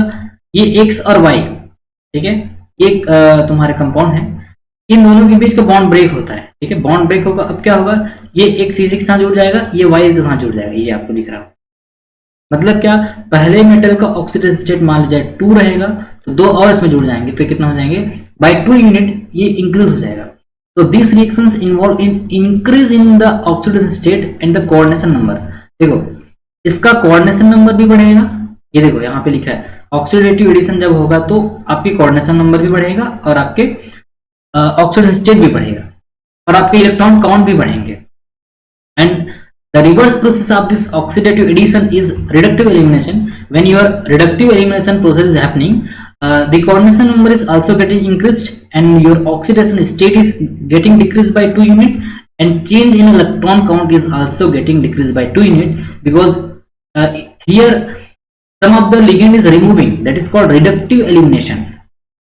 ये X और Y, ठीक है, एक तुम्हारे कंपाउंड है, इन दोनों के बीच का बॉन्ड ब्रेक होता है, ठीक है, बॉन्ड ब्रेक होगा। अब क्या होगा, ये एक CC के साथ जुड़ जाएगा, ये Y के साथ जुड़ जाएगा, ये आपको दिख रहा है। मतलब क्या, पहले मेटल का ऑक्सीडेटिव स्टेट मान लीजिए 2 रहेगा, तो 2 और इसमें जुड़ जाएंगे, तो कितना हो जाएंगे, बाय 2 यूनिट ये इंक्रीज हो जाएगा। तो this reactions involve in increase in the oxidation state and the coordination number. देखो इसका कोऑर्डिनेशन नंबर भी बढ़ेगा, ये देखो यहाँ पे लिखा है ऑक्सीडेटिव एडिशन जब होगा तो आपकी कोऑर्डिनेशन नंबर भी बढ़ेगा और आपके ऑक्सीडेशन स्टेट भी बढ़ेगा और आपके इलेक्ट्रॉन काउंट भी बढ़ेंगे। And the reverse process of this oxidative addition is reductive elimination. When your reductive elimination process is happening, the coordination number is also getting increased and your oxidation state is getting decreased by 2 unit, and change in electron count is also getting decreased by 2 unit, because here some of the ligand is removing, that is called reductive elimination.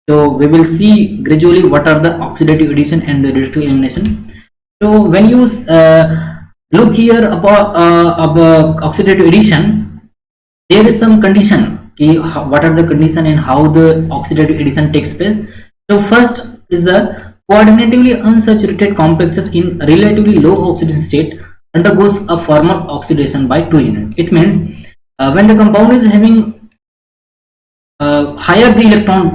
So we will see gradually what are the oxidative addition and the reductive elimination. So when you look here about oxidative addition, there is some condition, what are the condition and how the oxidative addition takes place. So first is the coordinatively unsaturated complexes in relatively low oxidation state undergoes a formal oxidation by 2 unit. It means when the compound is having higher the electron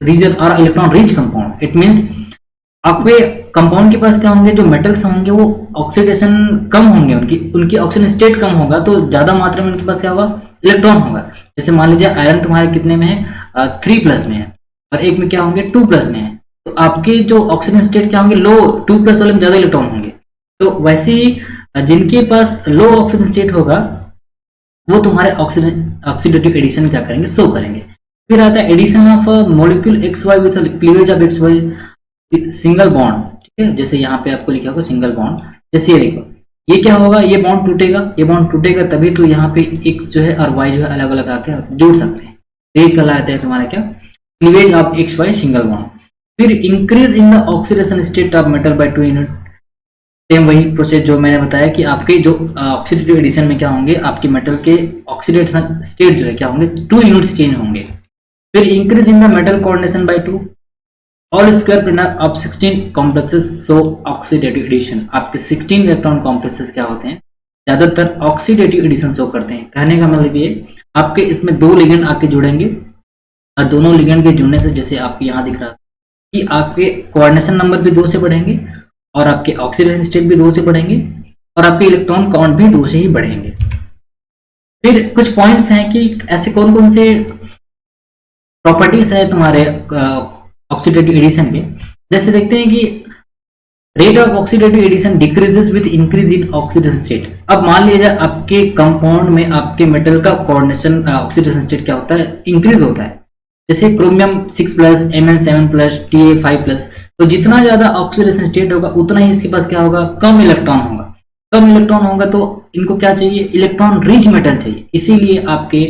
region or electron rich compound, it means आपके compound के पास क्या होंगे, जो metals होंगे वो oxidation कम होंगे, उनकी oxygen state कम होगा, तो ज्यादा मात्रा में उनके पास क्या होगा, इलेक्ट्रॉन होगा। जैसे मान लीजिए आयरन तुम्हारे कितने में है, 3+ में है, और एक में क्या होंगे 2+ में है, तो आपके जो ऑक्सीजन स्टेट क्या होंगे, लो 2+ वाले में ज्यादा इलेक्ट्रॉन होंगे। तो वैसे ही जिनके पास लो ऑक्सीजन स्टेट होगा वो तुम्हारे ऑक्सीडेटिव एडिशन क्या करेंगे, शो करेंगे। फिर आता है addition of molecule XY with cleavage of XY single bond, ठीक है, जैसे यहाँ पे आपको लिखा होगा सिंगल बॉन्ड। जैसे ये देखो, ये क्या होगा, ये बॉन्ड टूटेगा, ये बॉन्ड टूटेगा तभी तो यहाँ पे X जो है और Y जो है अलग अलग आके जुड़ सकते हैं, तो ये कहलाता है तुम्हारा क्या, cleavage of XY single bond. फिर increase in the oxidation state of metal by 2 unit, same वही प्रोसेस जो मैंने बताया कि आपके जो ऑक्सीडेटिव एडिशन में क्या होंगे, आपके मेटल के ऑक्सीडेशन स्टेट जो है क्या होंगे, 2 यूनिट से चेंज होंगे। फिर increase in the metal coordination by 2 all square planar of 16 complexes so oxidative addition. आपके 16 इलेक्ट्रॉन कॉम्प्लेक्सेस क्या होते हैं, ज्यादातर ऑक्सीडेटिव एडिशन शो करते हैं। कहने का मतलब ये, आपके इसमें 2 लिगेंड आके जुड़ेंगे और दोनों लिगेंड के जुड़ने से, जैसे आपको यहाँ दिख रहा है कि आपके कोऑर्डिनेशन नंबर भी 2 से बढ़ेंगे और आपके ऑक्सीडेशन स्टेट भी 2 से बढ़ेंगे और आपके इलेक्ट्रॉन काउंट भी 2 से ही बढ़ेंगे। फिर कुछ पॉइंट्स हैं कि ऐसे कौन कौन से प्रॉपर्टीज है तुम्हारे ऑक्सीडेटिव एडिशन के। जैसे देखते हैं कि rate of oxidative addition decreases with increase in oxidation state. अब मान लीजिए आपके कंपाउंड में आपके मेटल का कोऑर्डिनेशन ऑक्सीडेशन स्टेट क्या होता है, इंक्रीज होता है। जैसे क्रोमियम 6+, Mn7+, Ta5+, तो जितना ज्यादा ऑक्सीडेशन स्टेट होगा उतना ही इसके पास क्या होगा, कम इलेक्ट्रॉन होगा। कम इलेक्ट्रॉन होगा तो इनको क्या चाहिए, इलेक्ट्रॉन रिच मेटल चाहिए। इसीलिए आपके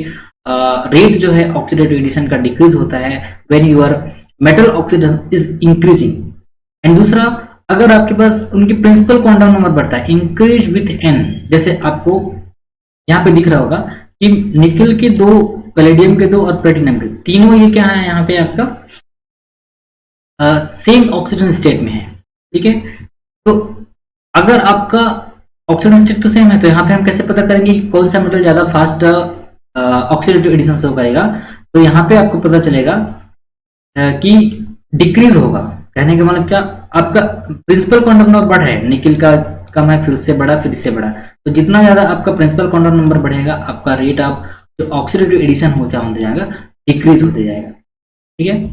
रेट जो है ऑक्सीडेटिव एडिशन का डिक्रीज होता है when your metal oxidation is increasing. And दूसरा, अगर आपके पास उनकी प्रिंसिपल क्वांटम नंबर बढ़ता है, इंक्रीज विथ n, जैसे आपको यहाँ पे दिख रहा होगा कि निकल के 2, पैलेडियम के 2 और प्लेटिनम के तीनों ये क्या है, यहाँ पे आपका सेम ऑक्सीजन स्टेट में है। ठीक है, तो अगर आपका ऑक्सीजन स्टेट तो सेम है, तो यहाँ पे हम कैसे पता करेंगे कि कौन सा मेटल ज्यादा फास्ट ऑक्सीडेटिव एडिशन शो करेगा। तो यहाँ पे आपको पता चलेगा कि डिक्रीज होगा। कहने का मतलब क्या, आपका प्रिंसिपल क्वांटम नंबर बढ़ा है, निकल का कम है, फिर उससे बढ़ा, फिर इससे बढ़ा, तो जितना ज्यादा आपका प्रिंसिपल क्वांटम नंबर बढ़ेगा, आपका रेट ऑफ जो ऑक्सीडेटिव एडिशन हो क्या होते जाएगा, डिक्रीज होते जाएगा। ठीक है,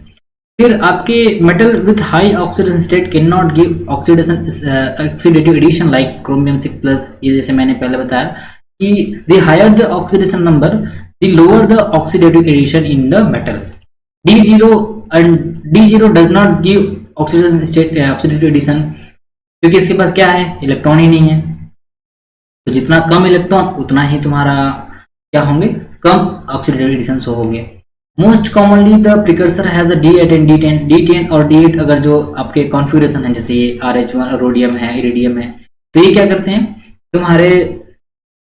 फिर आपके metal with high oxidation state can not give oxidative addition like chromium 6+। ये जैसे मैंने पहले बताया कि the higher the oxidation number the lower the oxidative addition in the metal. D0 and D0 does not give oxidation state oxidative addition, क्योंकि इसके पास क्या है, इलेक्ट्रॉन ही नहीं है। तो जितना कम इलेक्ट्रॉन उतना ही तुम्हारा क्या होंगे, कम ऑक्सीडेटिव एडिशन शो होंगे। Most commonly the precursor has a D8 and D10 और D8 अगर जो आपके कॉन्फ़िगरेशन है, जैसे ये RH1 रोडियम है, इरिडियम है, तो ये क्या करते हैं, तुम्हारे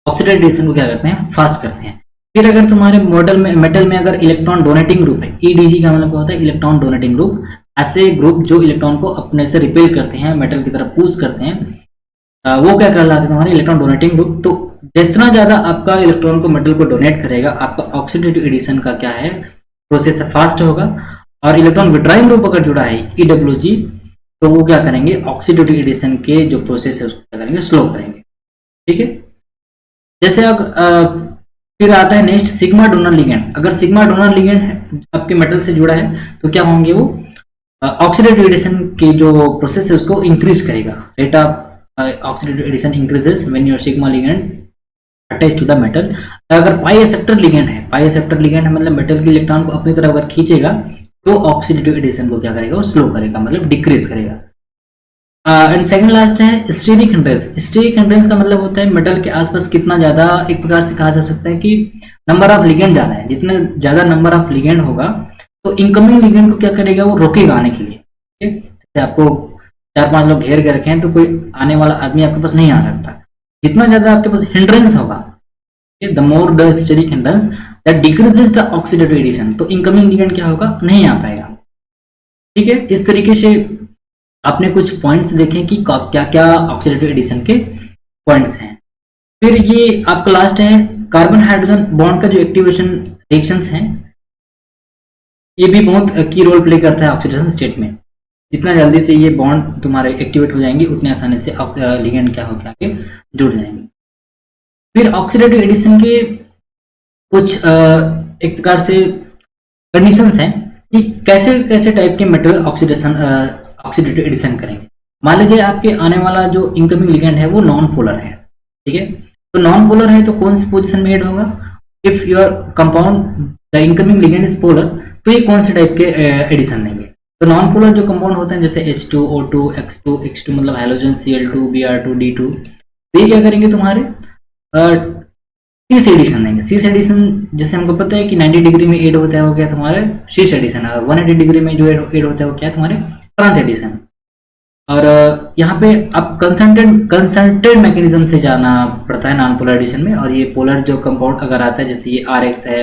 ऑक्सीडेटिव एडिशन को क्या करते हैं, फास्ट करते हैं। फिर अगर तुम्हारे मेटल में अगर इलेक्ट्रॉन डोनेटिंग ग्रुप है, EDG का मतलब होता है इलेक्ट्रॉन डोनेटिंग ग्रुप, ऐसे ग्रुप जो इलेक्ट्रॉन को अपने से रिपेल करते हैं, मेटल की तरफ पुश करते हैं, वो क्या कहलाते हैं, तुम्हारे इलेक्ट्रॉन डोनेटिंग ग्रुप। तो जितना ज्यादा आपका इलेक्ट्रॉन को मेटल को डोनेट करेगा, आपका ऑक्सीडेटिव एडिशन का क्या है, प्रोसेस फास्ट होगा। और इलेक्ट्रॉन विड्रॉइंग ग्रुप अगर जुड़ा है, EWG, तो वो क्या करेंगे, ऑक्सीडेटिव एडिशन के जो प्रोसेस है उसको क्या करेंगे, स्लो करेंगे। ठीक है, जैसे अब फिर आता है नेक्स्ट सिग्मा डोनर लिगेंड। अगर सिग्मा डोनर लिगेंड आपके मेटल से जुड़ा है तो क्या होंगे, वो ऑक्सीडेटिव एडिशन के जो प्रोसेस है उसको इंक्रीज करेगा। Rate of oxidative addition increases when your sigma ligand attach to the metal. अगर पाई एक्सेप्टर लिगेंड है, पाई एक्सेप्टर लिगेंड है मतलब मेटल के इलेक्ट्रॉन को अपनी तरफ अगर खींचेगा तो ऑक्सीडेटिव एडिशन को क्या करेगा, वो स्लो करेगा, मतलब डिक्रीज करेगा। एंड सेकंड लास्ट है स्टेरिक हिंड्रेंस। स्टेरिक हिंड्रेंस का मतलब होता है मेटल के आसपास कितना ज्यादा, एक प्रकार से कहा जा सकता है कि नंबर ऑफ लिगेंड ज्यादा है। जितना ज्यादा नंबर ऑफ लिगेंड होगा तो इनकमिंग लिगेंड को क्या करेगा, वो रोकेगा आने के लिए। ठीक है, जैसे आपको 4-5 लोग घेर के रखे हैं तो कोई आने वाला आदमी आपके पास नहीं आ सकता। जितना ज्यादा आपके पास हिंड्रेंस होगा, the more the steric hindrance that decreases the oxidative addition, तो इनकमिंग लिगेंड क्या होगा, नहीं आ पाएगा। ठीक है, इस तरीके से आपने कुछ पॉइंट्स देखे कि क्या क्या ऑक्सीडेटिव एडिशन के पॉइंट्स हैं। फिर ये आपका लास्ट है कार्बन हाइड्रोजन बॉन्ड का जो एक्टिवेशन रिएक्शंस हैं, ये भी बहुत की रोल प्ले करता है ऑक्सीडेशन स्टेट में। जितना जल्दी से ये बॉन्ड तुम्हारे एक्टिवेट हो जाएंगे उतने आसानी से लिगेंड क्या हो के जुड़ जाएंगे। फिर ऑक्सीडेटिव एडिशन के कुछ एक प्रकार से कंडीशंस हैं कि कैसे कैसे टाइप के मेटल ऑक्सीडेटिव एडिशन करेंगे। मान लीजिए आपके आने वाला जो इनकमिंग लिगेंड है वो नॉन पोलर है। ठीक है, तो नॉन पोलर है तो कौन सी पोजीशन में ऐड होगा, if your compound the incoming ligand is polar, तो ये कौन से टाइप के एडिशन देंगे। तो नॉन पोलर जो कंपाउंड होते हैं जैसे H2O2 X2 X2 मतलब हाइड्रोजन Cl2 Br2 D2, तो ये क्या करेंगे, तुम्हारे सीस एडिशन देंगे। सीस एडिशन जैसे हमको पता है कि 90 डिग्री में ऐड होता है वो क्या तुम्हारे शीश एडिशन, और 180 डिग्री में जो ऐड होता है वो क्या तुम्हारे ट्रांस एडिशन। और यहाँ पे आप कंसंट्रेटेड मैकेनिज्म से जाना पड़ता है नॉन पोलर एडिशन में। और ये पोलर जो कंपाउंड अगर आता है जैसे ये RX है,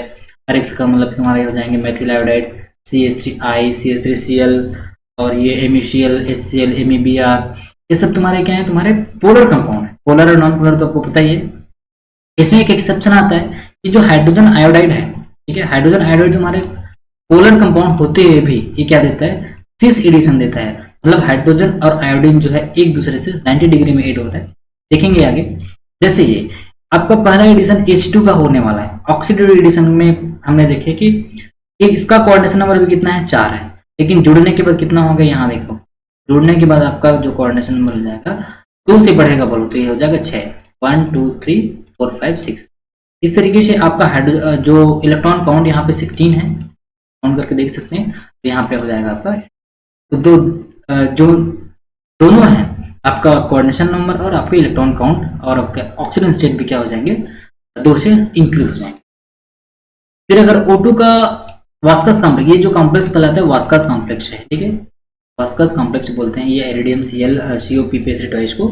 RX का मतलब तुम्हारे हो जाएंगे मेथिल आयोडाइड CH3I CH3Cl और ये MECl HCl MEBr, ये सब तुम्हारे क्या है, तुम्हारे पोलर कंपाउंड है। पोलर और नॉन पोलर तो आपको पता ही है। इसमें एक एक्सेप्शन आता है कि जो हाइड्रोजन आयोडाइड है, ठीक है, हाइड्रोजन आयोडाइड तुम्हारे पोलर कंपाउंड होते हुए भी ये क्या देता है, सिस एडिशन देता है। मतलब हाइड्रोजन और आयोडीन जो है एक दूसरे से 90 डिग्री में ऐड होता है। देखेंगे आगे। जैसे ये आपका पहला एडिशन H2 का होने वाला है। ऑक्सीडेटिव एडिशन में हमने देखे कि इसका कोऑर्डिनेशन नंबर भी कितना है, 4 है, लेकिन जुड़ने के बाद कितना होगा, यहाँ देखो, जुड़ने के बाद आपका जो कोऑर्डिनेशन नंबर हो जाएगा 2 से बढ़ेगा बोलो तो ये हो जाएगा 6, 1 2 3 4 5 6। इस तरीके से आपका जो इलेक्ट्रॉन काउंट यहाँ पे 16 है, काउंट करके देख सकते हैं, तो यहाँ पे हो जाएगा आपका। तो जो दोनों हैं आपका कोऑर्डिनेशन नंबर और आपके इलेक्ट्रॉन काउंट और आपके ऑक्सीजन स्टेट भी क्या हो जाएंगे, 2 से इंक्रीज हो जाएंगे। फिर अगर O2 का वास्कस कॉम्प्लेक्स, ये जो कॉम्प्लेक्स कहलाता है वास्कस कॉम्प्लेक्स है, ठीक है, वास्कस कॉम्प्लेक्स बोलते हैं ये इरिडियम Cl COP को।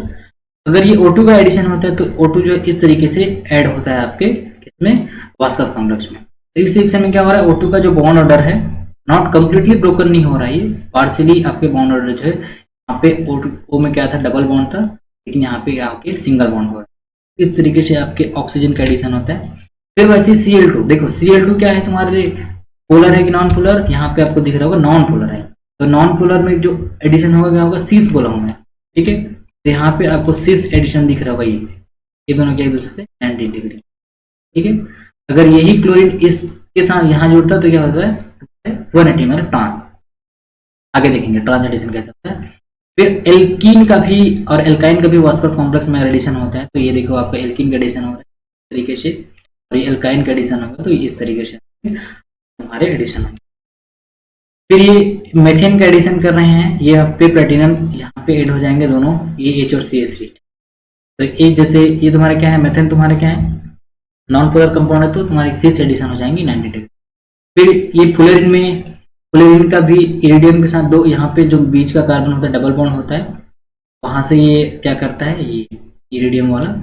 अगर ये O2 का एडिशन होता है तो O2 जो इस तरीके से ऐड होता है आपके इसमें वास्कस कॉम्प्लेक्स में। तो इस सेक्शन में क्या हो रहा है, O2 का जो बॉन्ड ऑर्डर है नॉट कंप्लीटली ब्रोकन नहीं हो रहा है, ये पार्शियली आपके बॉन्ड ऑर्डर जो है, यहाँ पे O में क्या था, डबल बॉन्ड था, लेकिन यहाँ पे आपके सिंगल बॉन्ड हो रहा है। इस तरीके से आपके ऑक्सीजन का एडिशन होता है। फिर वैसे Cl2 देखो, Cl2 क्या है तुम्हारे, पोलर है कि नॉन पोलर, यहाँ पे आपको दिख रहा होगा नॉन पोलर है। तो नॉन पोलर में जो एडिशन होगा क्या होगा, सिस बोला हूँ मैं, ठीक है। तो यहाँ पे आपको सिस एडिशन दिख रहा होगा, ये दोनों क्या एक दूसरे से 90 डिग्री, ठीक है। अगर यही क्लोरीन इसके साथ यहाँ जुड़ता है तो क्या होता है 180, मतलब ट्रांस। आगे देखेंगे ट्रांस एडिशन कैसे होता है। फिर एल्कीन का भी और एल्काइन का भी वास्कस कॉम्प्लेक्स में एडिशन होता है। तो ये देखो आपका एल्कीन का एडिशन हो रहा है इस तरीके से, और ये एल्काइन का एडिशन होगा तो इस तरीके से हमारे एडिशन होंगे। फिर ये मेथेन का एडिशन कर रहे हैं, ये पे प्लेटिनम यहाँ पे ऐड हो जाएंगे दोनों, ये H और CH3। तो एक जैसे ये तुम्हारा क्या है, मेथेन तुम्हारा क्या है, नॉन पोलर कंपाउंड है, तो तुम्हारी सिस एडिशन हो जाएंगी 90 डिग्री। फिर ये फ्लोरीन का भी इरिडियम के साथ दो, यहाँ पे जो बीच का कार्बन होता है डबल बॉन्ड होता है, वहां से ये क्या करता है, ये इरिडियम वाला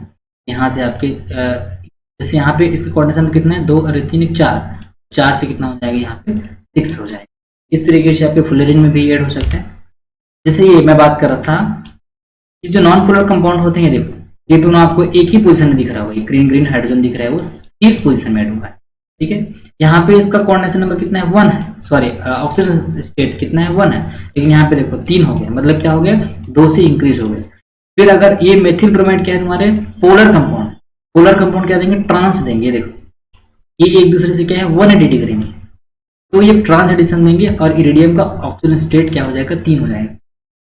यहाँ से आपके जैसे यहाँ पे इसके कोऑर्डिनेशन कितना है, 2 और 3 4 से कितना हो जाएगा, यहाँ पे 6 हो जाएगा। इस तरीके से आपके फ्लोरीन में भी ऐड हो सकते हैं। जैसे ये मैं बात कर रहा था, ये जो नॉन पोलर कंपाउंड होते हैं, देखो ये दोनों आपको एक ही पोजीशन में दिख रहा होगा, ग्रीन ग्रीन हाइड्रोजन दिख रहा है, वो 30 पोजीशन में ऐड हुआ है, ठीक है। यहाँ पे इसका कोऑर्डिनेशन नंबर कितना है, 1 है, सॉरी ऑक्सीजन स्टेट कितना है, 1 है, लेकिन यहाँ पे देखो 3 हो गया, मतलब क्या हो गया, 2 से इंक्रीज हो गए। फिर अगर ये मेथिल ब्रोमाइड क्या है तुम्हारे, पोलर कंपाउंड क्या देंगे, ट्रांस देंगे। देखो ये एक दूसरे से क्या है 180 डिग्री में, तो ये ट्रांस एडिशन देंगे और इरिडियम का ऑक्सीजन स्टेट क्या हो जाएगा, 3 हो जाएगा।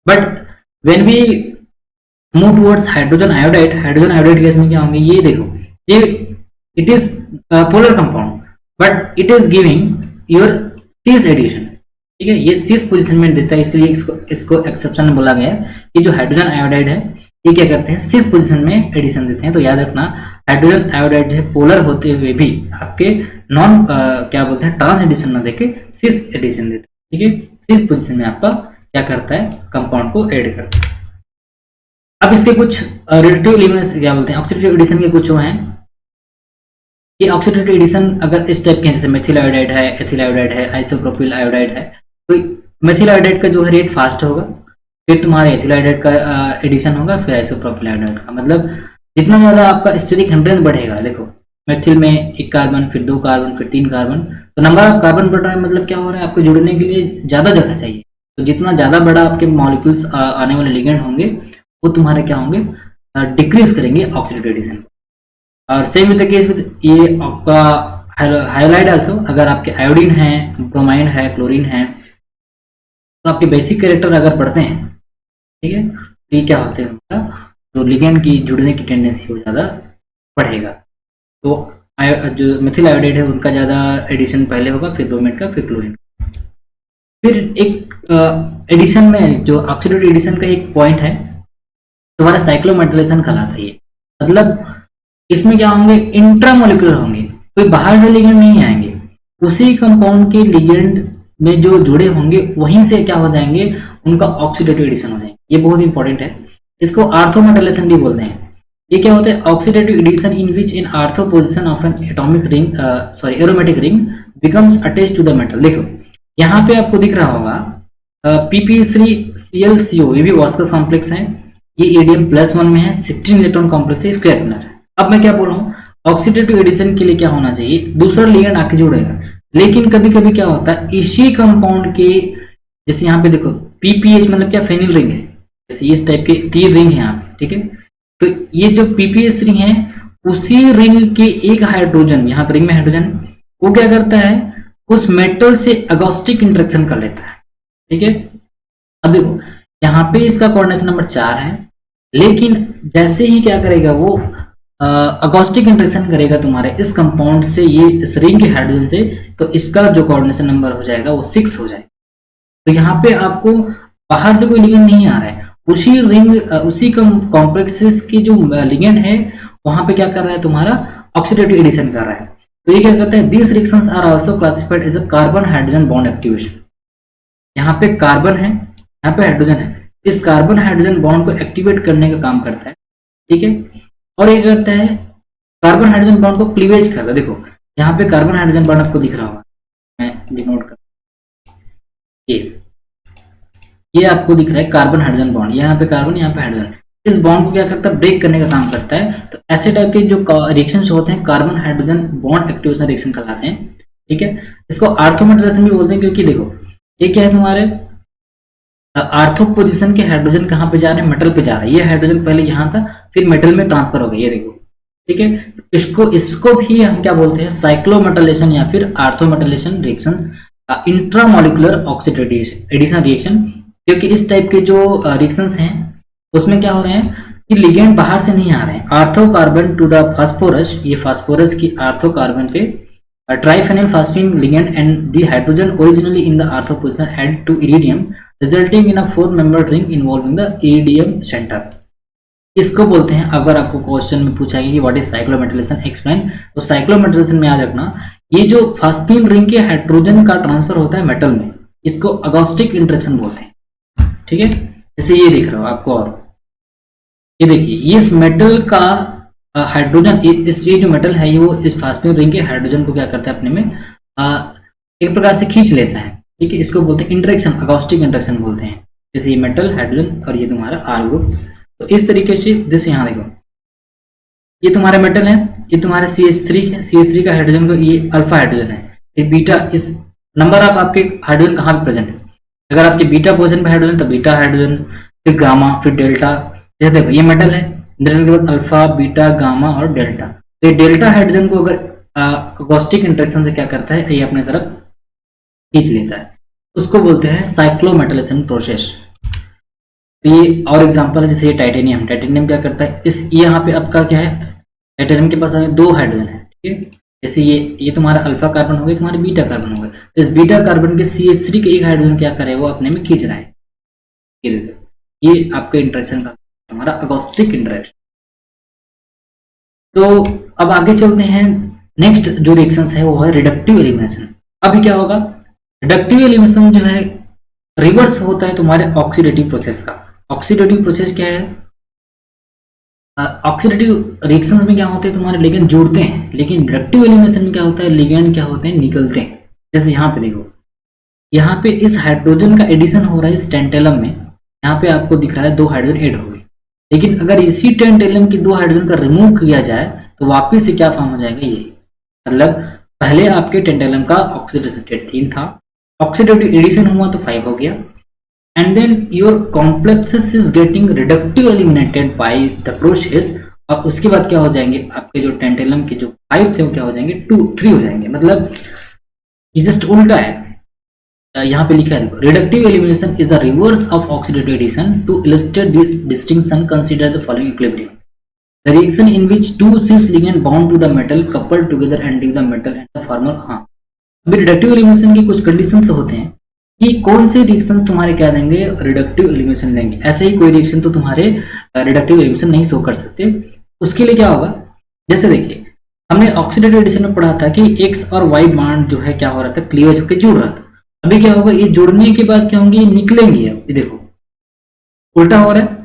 But when we move towards hydrogen iodide case में क्या होंगे, ये देखो ये it is polar compound but it is giving your cis addition, ठीक है। ये सिस पोजीशन में देता है, इसलिए इसको एक्सेप्शन बोला गया है कि जो हाइड्रोजन आयोडाइड है ये क्या करते हैं, सिस पोजीशन में एडिशन देते हैं। तो याद रखना हाइड्रोजन आयोडाइड जो है पोलर होते हुए भी आपके नॉन क्या बोलते हैं, ट्रांस एडिशन ना देके सिस एडिशन देते हैं, ठीक है। सिस पोजीशन में आपका क्या करता है, कंपाउंड को ऐड करता है। अब इसके कुछ रिलेटिव एलिमेंट्स क्या बोलते हैं, ऑक्सीडेटिव एडिशन के कुछ हैं। ये ऑक्सीडेटिव एडिशन अगर इस टाइप के जैसे मेथिल आयोडाइड है, एथिल आयोडाइड है, आइसोप्रोपिल आयोडाइड है, तो मेथिल आयोडाइड का जो है रेट फास्ट होगा, फिर तुम्हारे एथिल आयोडाइड का एडिशन होगा, फिर आइसोप्रोपिल आयोडाइड का। मतलब जितना ज्यादा आपका स्टेरिक हिंड्रेंस बढ़ेगा, देखो मेथिल में 1 कार्बन, फिर 2 कार्बन, फिर 3 कार्बन, तो नंबर ऑफ कार्बन बढ़ रहा है, मतलब क्या हो रहा है, आपको जुड़ने के लिए ज्यादा जगह चाहिए। तो जितना ज्यादा बड़ा आपके मॉलिक्यूल्स आने वाले लिगेंड होंगे वो तुम्हारे क्या होंगे, डिक्रीज करेंगे ऑक्सीडेटिव एडिशन। और same with the case with ये आपका हाइलाइट आल्सो, अगर आपके आयोडीन है, ब्रोमाइन है, क्लोरीन है, तो आपके बेसिक कैरेक्टर अगर पढ़ते हैं, ठीक है, तो ये क्या होते हैं, हमारा जो लिगेंड की जुड़ने की टेंडेंसी वो ज़्यादा बढ़ेगा। तो जो मेथिल आयोडाइड है उनका ज़्यादा एडिशन पहले होगा, फिर ब्रोमाइन का, फिर क्लोरीन। फिर एक एडिशन में जो ऑक्सीडेटिव एडिशन का एक पॉइंट है तुम्हारा साइक्लोमेटालाइजेशन कहलाता है। ये मतलब इसमें क्या होंगे, इंट्रामोलिकुलर होंगे, कोई बाहर से लिगेंड नहीं आएंगे, उसी कंपाउंड के लिगेंड में जो जुड़े होंगे वहीं से क्या हो जाएंगे, उनका ऑक्सीडेटिव एडिशन हो जाएंगे। ये बहुत इंपॉर्टेंट है, इसको आर्थोमेटालाइजेशन भी बोलते हैं। ये क्या होता है, oxidative addition in which in ortho position of an atomic ring aromatic ring becomes attached to the metal. देखो यहाँ पे आपको दिख रहा होगा PP3ClCO, ये भी वास्कस कॉम्प्लेक्स है, ये इरिडियम +1 में है, 16 इलेक्ट्रॉन कॉम्प्लेक्स है, स्क्वायर प्लेनर है। अब मैं क्या बोल रहा हूँ, ऑक्सीडेटिव एडिशन के लिए क्या होना चाहिए, दूसरा लिगेंड आके जुड़ेगा, लेकिन कभी कभी क्या होता है इसी कंपाउंड के जैसे यहाँ पे देखो पीपीएच मतलब क्या, फेनिल रिंग है, जैसे इस टाइप के 3 रिंग है यहाँ पे, ठीक है। तो ये जो पीपीएच रिंग है, उसी रिंग के एक हाइड्रोजन, यहाँ पे रिंग में हाइड्रोजन, वो क्या करता है, उस मेटल से अगोस्टिक इंटरेक्शन कर लेता है, ठीक है। अब देखो यहाँ पे इसका कोऑर्डिनेशन नंबर 4 है, लेकिन जैसे ही क्या करेगा वो अगोस्टिक इंटरेक्शन करेगा तुम्हारे इस कंपाउंड से, ये इस रिंग के हाइड्रोजन से, तो इसका जो कोऑर्डिनेशन नंबर हो जाएगा वो 6 हो जाएगा। तो यहाँ पे आपको बाहर से कोई लिगेंड नहीं आ रहा है, उसी रिंग उसी कॉम्प्लेक्सेस की जो लिगेंड है वहां पे क्या कर रहा है, तुम्हारा ऑक्सीडेटिव एडिशन कर रहा है। तो ये क्या करता है, these reactions are also classified as a carbon hydrogen bond activation. यहाँ पे कार्बन है, यहाँ पे हाइड्रोजन है, इस कार्बन हाइड्रोजन बॉन्ड को एक्टिवेट करने का काम करता है, ठीक है। और ये करता है कार्बन हाइड्रोजन बॉन्ड को क्लीवेज करता है। देखो यहाँ पे कार्बन हाइड्रोजन बॉन्ड आपको दिख रहा होगा, मैं डिनोट कर, ये आपको दिख रहा है कार्बन हाइड्रोजन बॉन्ड, यहाँ पे कार्बन, यहाँ पे हाइड्रोजन, इस बॉन्ड को क्या करता है, ब्रेक करने का काम करता है। तो ऐसे टाइप के जो रिएक्शंस होते हैं carbon hydrogen bond activation reaction कहलाते हैं, ठीक है। इसको आर्थोमेटल भी बोलते हैं, क्योंकि देखो ये क्या है, तुम्हारे आर्थो पोजीशन के हाइड्रोजन कहाँ पे जा रहे हैं, मेटल पे जा रहे हैं। ये हाइड्रोजन पहले यहाँ था, फिर मेटल में ट्रांसफर हो गया, ये देखो, ठीक है। इसको भी हम क्या बोलते हैं, साइक्लोमेटलेशन या फिर orthometalation reactions, intramolecular oxidation addition reaction. क्योंकि इस टाइप के जो रिएक्शंस हैं उसमें क्या हो रहे हैं कि लिगेंड बाहर से नहीं आ रहे हैं, ortho carbon to the phosphorus, ये फास्फोरस की आर्थो कार्बन पे triphenyl phosphine ligand and the hydrogen originally in the ortho position add to iridium resulting in a 4-membered ring involving the iridium centre. इसको बोलते हैं, अगर आपको question में पूछा गया कि व्हाट इज साइक्लोमेटलेशन एक्सप्लेन, तो साइक्लोमेटलेशन में याद रखना, ये जो फास्फीन रिंग के हाइड्रोजन का ट्रांसफर होता है मेटल में, इसको अगोस्टिक इंटरेक्शन बोलते हैं, ठीक है। जैसे ये दिख रहा हो आपको, और ये देखिए इस मेटल का हाइड्रोजन, ये जो मेटल है, ये वो इस फास्फीन रिंग के हाइड्रोजन को क्या करता है, अपने में एक प्रकार से खींच लेता है, ठीक है। इसको बोलते हैं इंटरेक्शन, अगोस्टिक इंटरेक्शन बोलते हैं। जैसे ये मेटल, हाइड्रोजन और ये तुम्हारा आर ग्रुप। तो इस तरीके से, जैसे यहाँ देखो ये तुम्हारा मेटल है, ये तुम्हारा CH3 है, CH3 का हाइड्रोजन को, ये अल्फा हाइड्रोजन है, ये बीटा, इस नंबर ऑफ आपके हाइड्रोजन कहाँ पे प्रेजेंट है, अगर आपके बीटा पोजीशन पे हाइड्रोजन तो बीटा हाइड्रोजन, फिर गामा, फिर डेल्टा। जैसे देखो ये मेटल है, मेटल के बाद अल्फा, बीटा, गामा और डेल्टा। तो ये डेल्टा हाइड्रोजन को अगर अगोस्टिक इंटरेक्शन से क्या करता है, ये अपने तरफ खींच लेता है, उसको बोलते हैं साइक्लोमेटलेशन प्रोसेस। तो ये और एग्जांपल है, जैसे ये टाइटेनियम, टाइटेनियम क्या करता है, इस यहाँ पे आपका क्या है, टाइटेनियम के पास 2 हाइड्रोजन है, ठीक है। जैसे ये तुम्हारा अल्फा कार्बन हो गया, तुम्हारे बीटा कार्बन हो गया, तो इस बीटा कार्बन के CH3 के एक हाइड्रोजन क्या करे, वो अपने में खींच रहा है, ये आपके इंटरेक्शन का हमारा अगोस्टिक इंटरेक्शन। तो अब आगे चलते हैं, नेक्स्ट जो रिएक्शंस है वो है रिडक्टिव एलिमिनेशन। अभी क्या होगा, रिडक्टिव एलिमिनेशन जो है रिवर्स होता है तुम्हारे ऑक्सीडेटिव प्रोसेस का। ऑक्सीडेटिव प्रोसेस क्या है, ऑक्सीडेटिव रिएक्शंस में क्या होते हैं, तुम्हारे लिगेंड जुड़ते हैं, लेकिन रिडक्टिव एलिमिनेशन में क्या होता है, लिगेंड क्या होते हैं, निकलते हैं। जैसे यहाँ पे देखो, यहाँ पे इस हाइड्रोजन का एडिशन हो रहा है इस टेंटेलम में, यहाँ पे आपको दिख रहा है 2 हाइड्रोजन ऐड हो गए, लेकिन अगर इसी टेंटेलम की 2 हाइड्रोजन का रिमूव किया जाए तो वापिस से क्या फॉर्म हो जाएगा, ये मतलब पहले आपके टेंटेलम का ऑक्सीडेशन स्टेट 3 था, ऑक्सीडेटिव एडिशन हुआ तो 5 हो गया, and then your complexes is getting reductive eliminated by the process। और उसके बाद क्या हो जाएंगे, आपके जो टेंटेलम के जो 5 थे वो क्या हो जाएंगे, 2-3 हो जाएंगे। मतलब ये जस्ट उल्टा है, यहाँ पे लिखा है, reductive elimination is the reverse of oxidative addition. To illustrate this distinction consider the following equilibrium, the reaction in which 2 cis ligand bound to the metal coupled together and leave the metal and the former। हाँ, अभी reductive elimination की कुछ conditions होते हैं कि कौन से reaction तुम्हारे क्या देंगे, रिडक्टिव एलिमिनेशन देंगे। ऐसे ही कोई रिएक्शन तो तुम्हारे रिडक्टिव एलिमिनेशन नहीं शो कर सकते। उसके लिए क्या होगा, जैसे देखिए हमने ऑक्सीडेटिव एडिशन में पढ़ा था कि एक्स और वाई बॉन्ड जो है क्या हो रहा था, क्लीवेज होकर जुड़ रहा था। अभी क्या होगा, ये जुड़ने के बाद क्या होंगे, ये निकलेंगे। ये देखो उल्टा हो रहा है।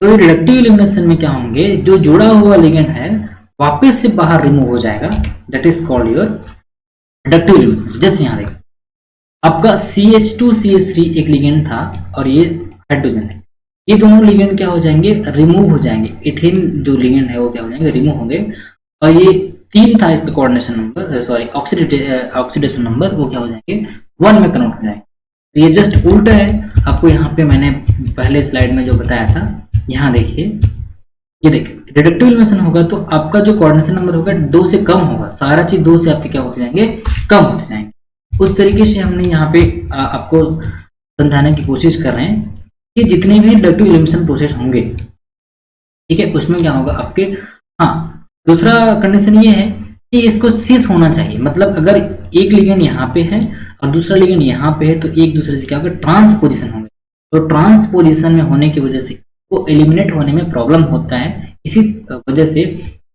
तो ये रिडक्टिव एलिमिनेशन में क्या होंगे, जो जुड़ा हुआ लिगेंड है वापस से बाहर रिमूव हो जाएगा, that is called your reductive elimination. जैसे यहाँ देखिए आपका CH2 CH3 एक लिगेंड था और ये हाइड्रोजन है, ये दोनों लिगेंड क्या हो जाएंगे, रिमूव हो जाएंगे। इथेन जो लिगेंड है वो क्या हो जाएंगे, रिमूव होंगे। और ये 3 था इसका coordination number, sorry oxidation number, वो क्या हो जाएंगे 1 में कन्वर्ट हो जाएंगे। तो ये जस्ट उल्टा है आपको, यहाँ पे मैंने पहले स्लाइड में जो बताया था, यहाँ देखिए, ये देखिए रिडक्टिव एलिमिनेशन होगा तो आपका जो कोऑर्डिनेशन नंबर होगा 2 से कम होगा, सारा चीज 2 से आपके क्या होते जाएंगे, कम होते जाएंगे। उस तरीके से हमने यहाँ पे आपको समझाने की कोशिश कर रहे हैं कि जितने भी रिडक्टिव एलिमिनेशन प्रोसेस होंगे, ठीक है, उसमें क्या होगा आपके, हाँ दूसरा कंडीशन ये है कि इसको सिस होना चाहिए, मतलब अगर एक लिगेंड यहाँ पे है और दूसरा लिगेंड यहाँ पे है तो एक दूसरे से क्या होगा, ट्रांसपोजिशन होंगे। तो ट्रांसपोजिशन में होने की वजह से वो एलिमिनेट होने में प्रॉब्लम होता है, इसी वजह से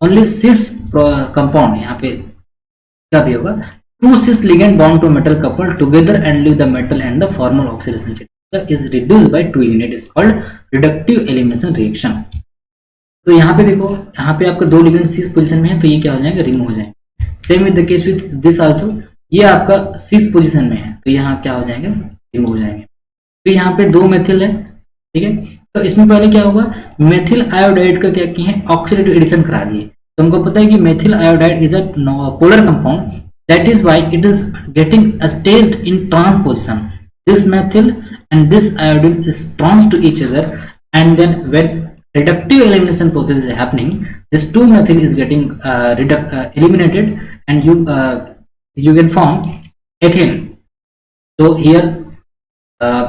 ओनली सिस कंपाउंड यहाँ पे क्या भी होगा, two cis ligand bond to metal couple together and leave the metal and the formal oxidation state is reduced by two unit, is called reductive elimination reaction. तो यहाँ पे देखो, यहाँ पे आपका 2 लिगेंड सिस पोजीशन में है तो ये क्या हो जाएगा, रिमूव हो जाएगा। Same with the case with this also, ये आपका सिस पोजीशन में है तो यहाँ क्या हो जाएगा, रिमूव हो जाएंगे। तो यहाँ पे 2 मेथिल है, ठीक है, तो इसमें पहले क्या होगा, मेथिल आयोडाइड का क्या किए हैं, ऑक्सीडेटिव एडिशन करा दिए। तो हमको पता है कि methyl iodide is a polar compound, that is why it is getting staged in transposition. This methyl and this iodine is trans to each other, and then when reductive elimination process is happening, this 2 methyl is getting eliminated, and you can form ethane. So here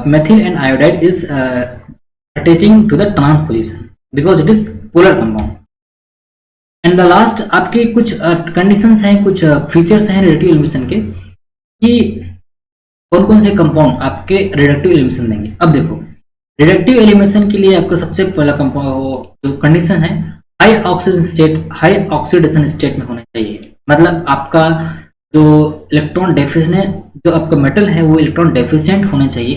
methyl and iodide is attaching to the trans position because it is polar compound. And the last आपके कुछ conditions हैं, कुछ features हैं reductive elimination के, कि कौन कौन से कंपाउंड आपके रिडक्टिव एलिमिनेशन देंगे। अब देखो रिडक्टिव एलिमिनेशन के लिए आपका सबसे पहला कंपाउंड जो कंडीशन है, हाई ऑक्सीडेशन स्टेट में होना चाहिए। मतलब आपका जो इलेक्ट्रॉन डेफिशिएंट है, जो आपका मेटल है वो इलेक्ट्रॉन डेफिशिएंट होना चाहिए,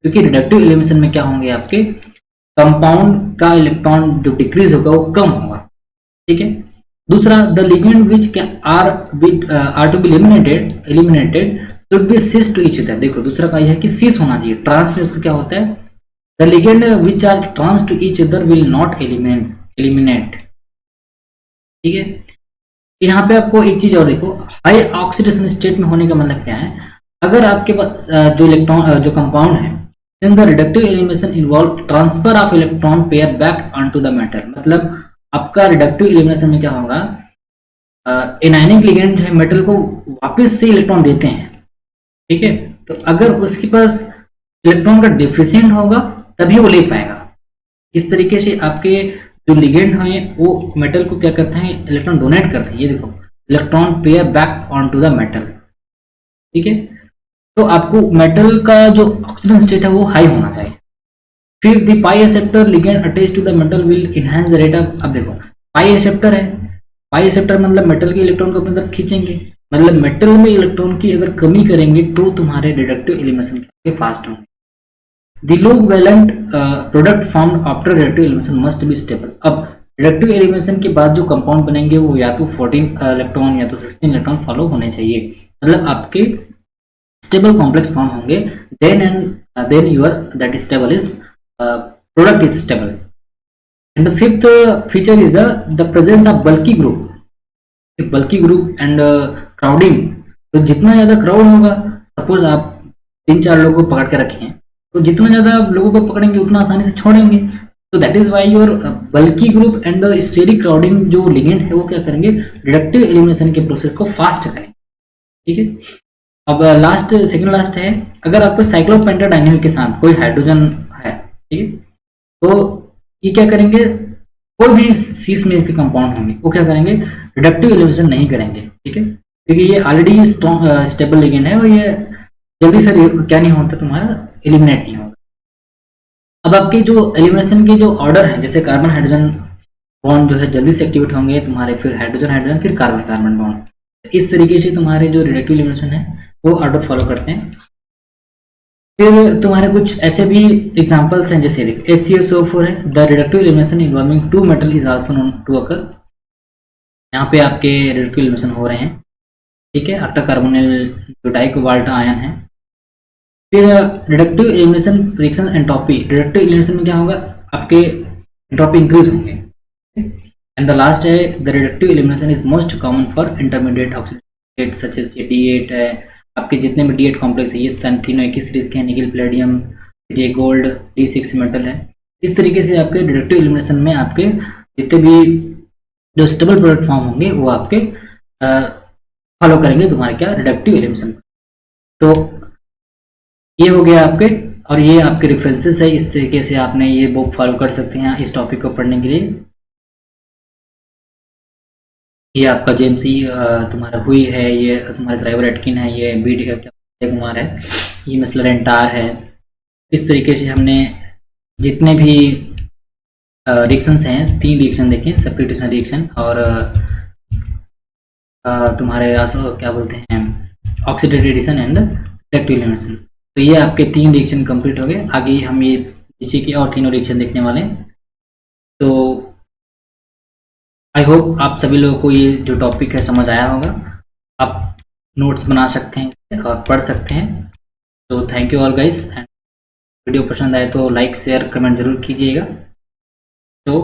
क्योंकि रिडक्टिव एलिमिनेशन में क्या होंगे, आपके कंपाउंड का इलेक्ट्रॉन जो डिक्रीज होगा वो कम होगा, ठीक है। दूसरा, the ligand which are to be eliminated should be cis to each other। देखो दूसरा का यह है कि cis होना चाहिए, ट्रांस में उसको क्या होता है, the ligand which are trans to each other will not eliminate, ठीक है। यहाँ पे आपको एक चीज और देखो, हाई ऑक्सीडेशन स्टेट में होने का मतलब क्या है, अगर आपके पास जो इलेक्ट्रॉन जो कंपाउंड है, then the reductive elimination involve transfer of electron pair back onto the metal। मतलब आपका रिडक्टिव एलिमिनेशन में क्या होगा, एनायनिक लिगेंड जो है मेटल को वापस से इलेक्ट्रॉन देते हैं, ठीक है। तो अगर उसके पास इलेक्ट्रॉन का डेफिशिएंट होगा तभी वो ले पाएगा। इस तरीके से आपके जो लिगेंड हैं वो मेटल को क्या करते हैं, इलेक्ट्रॉन डोनेट करते हैं। ये देखो, electron pair back on to the metal, ठीक है। तो आपको मेटल का जो ऑक्सीजन स्टेट है वो हाई होना चाहिए। फिर the pi acceptor ligand attach to the metal will enhance the rate of, अब देखो पाई एक्सेप्टर है, पाई एक्सेप्टर मतलब मेटल के इलेक्ट्रॉन को अपनी तरफ खींचेंगे, मतलब मेटल में इलेक्ट्रॉन की अगर कमी करेंगे तो तुम्हारे रिडक्टिव एलिमिनेशन के फास्ट होंगे। The low valent product formed after reductive elimination must be stable. अब रिडक्टिव एलिमिनेशन के बाद जो कंपाउंड बनेंगे वो या तो 14 इलेक्ट्रॉन या तो 16 इलेक्ट्रॉन फॉलो होने चाहिए, मतलब आपके स्टेबल कॉम्प्लेक्स फॉर्म होंगे, then your that stable is product is stable. And the fifth feature is the presence of bulky group, bulky group and crowding. तो जितना ज्यादा क्राउड होगा, सपोज आप 3-4 लोगों को पकड़ के रखे हैं, तो जितना ज्यादा लोगों को पकड़ेंगे उतना आसानी से छोड़ेंगे। तो that is why your bulky group and the steric crowding जो लिगेंड है वो क्या करेंगे, रिडक्टिव एलिमिनेशन के प्रोसेस को फास्ट करेंगे, ठीक है। अब लास्ट, सेकंड लास्ट है, अगर आपको साइक्लोपेंटाडाइनिल के साथ कोई हाइड्रोजन है, ठीक है, तो ये क्या करेंगे, कोई भी सीस में इसके कंपाउंड होंगे वो क्या करेंगे, रिडक्टिव एलिमिनेशन नहीं करेंगे, ठीक है, क्योंकि ये ऑलरेडी स्टेबल लिगेंड है और ये जल्दी से क्या नहीं होता, तुम्हारा एलिमिनेट नहीं होगा। अब आपके जो एलिमिनेशन के जो ऑर्डर है, जैसे कार्बन हाइड्रोजन बॉन्ड जो है जल्दी से एक्टिवेट होंगे तुम्हारे, फिर हाइड्रोजन हाइड्रोजन, फिर कार्बन कार्बन बॉन्ड, इस तरीके से तुम्हारे जो रिडक्टिव एलिमिनेशन है वो ऑर्डर फॉलो करते हैं। फिर तुम्हारे कुछ ऐसे भी एग्जांपल्स हैं, जैसे देखो HCSO4 है, the reductive elimination involving 2 metal is also known to occur. यहाँ पे आपके रिडक्टिव एलिमिनेशन हो रहे हैं, ठीक है, ऑक्टा कार्बोनिल जो डाइकोबाल्ट आयन है। फिर reductive elimination reaction entropy, reductive elimination में क्या होगा, आपके एंट्रोपी इंक्रीज होंगे। एंड द लास्ट है, the reductive elimination is most common for intermediate oxidation such as C8 है, आपके जितने भी D8 कॉम्प्लेक्स है, ये तीनों एक ही सीरीज के हैं, निकल, प्लेडियम, ये गोल्ड, D6 मेटल है। इस तरीके से आपके रिडक्टिव एलिमिनेशन में आपके जितने भी जो स्टेबल प्रोडक्ट फॉर्म होंगे वो आपके फॉलो करेंगे तुम्हारे क्या रिडक्टिव एलिमिनेशन। तो ये हो गया आपके, और ये आपके रेफरेंसेस है, इस तरीके से आपने ये बुक फॉलो कर सकते हैं इस टॉपिक को पढ़ने के लिए। ये आपका जेम्सी तुम्हारा हुई है, ये तुम्हारा ड्राइवर एटकिन है, ये बी कुमार है, ये मिसलर एंटार है। इस तरीके से हमने जितने भी रिएक्शंस हैं, 3 रिएक्शन देखें, सब्स्टिट्यूशन रिएक्शन और तुम्हारे क्या बोलते हैं oxidative addition and reductive elimination. तो ये आपके 3 रिएक्शन कंप्लीट हो गए। आगे हम ये नीचे के और तीनों रिएक्शन देखने वाले हैं। तो आई होप आप सभी लोगों को ये जो टॉपिक है समझ आया होगा। आप नोट्स बना सकते हैं इससे और पढ़ सकते हैं। तो thank you all guys, and video पसंद आए तो लाइक शेयर कमेंट जरूर कीजिएगा। तो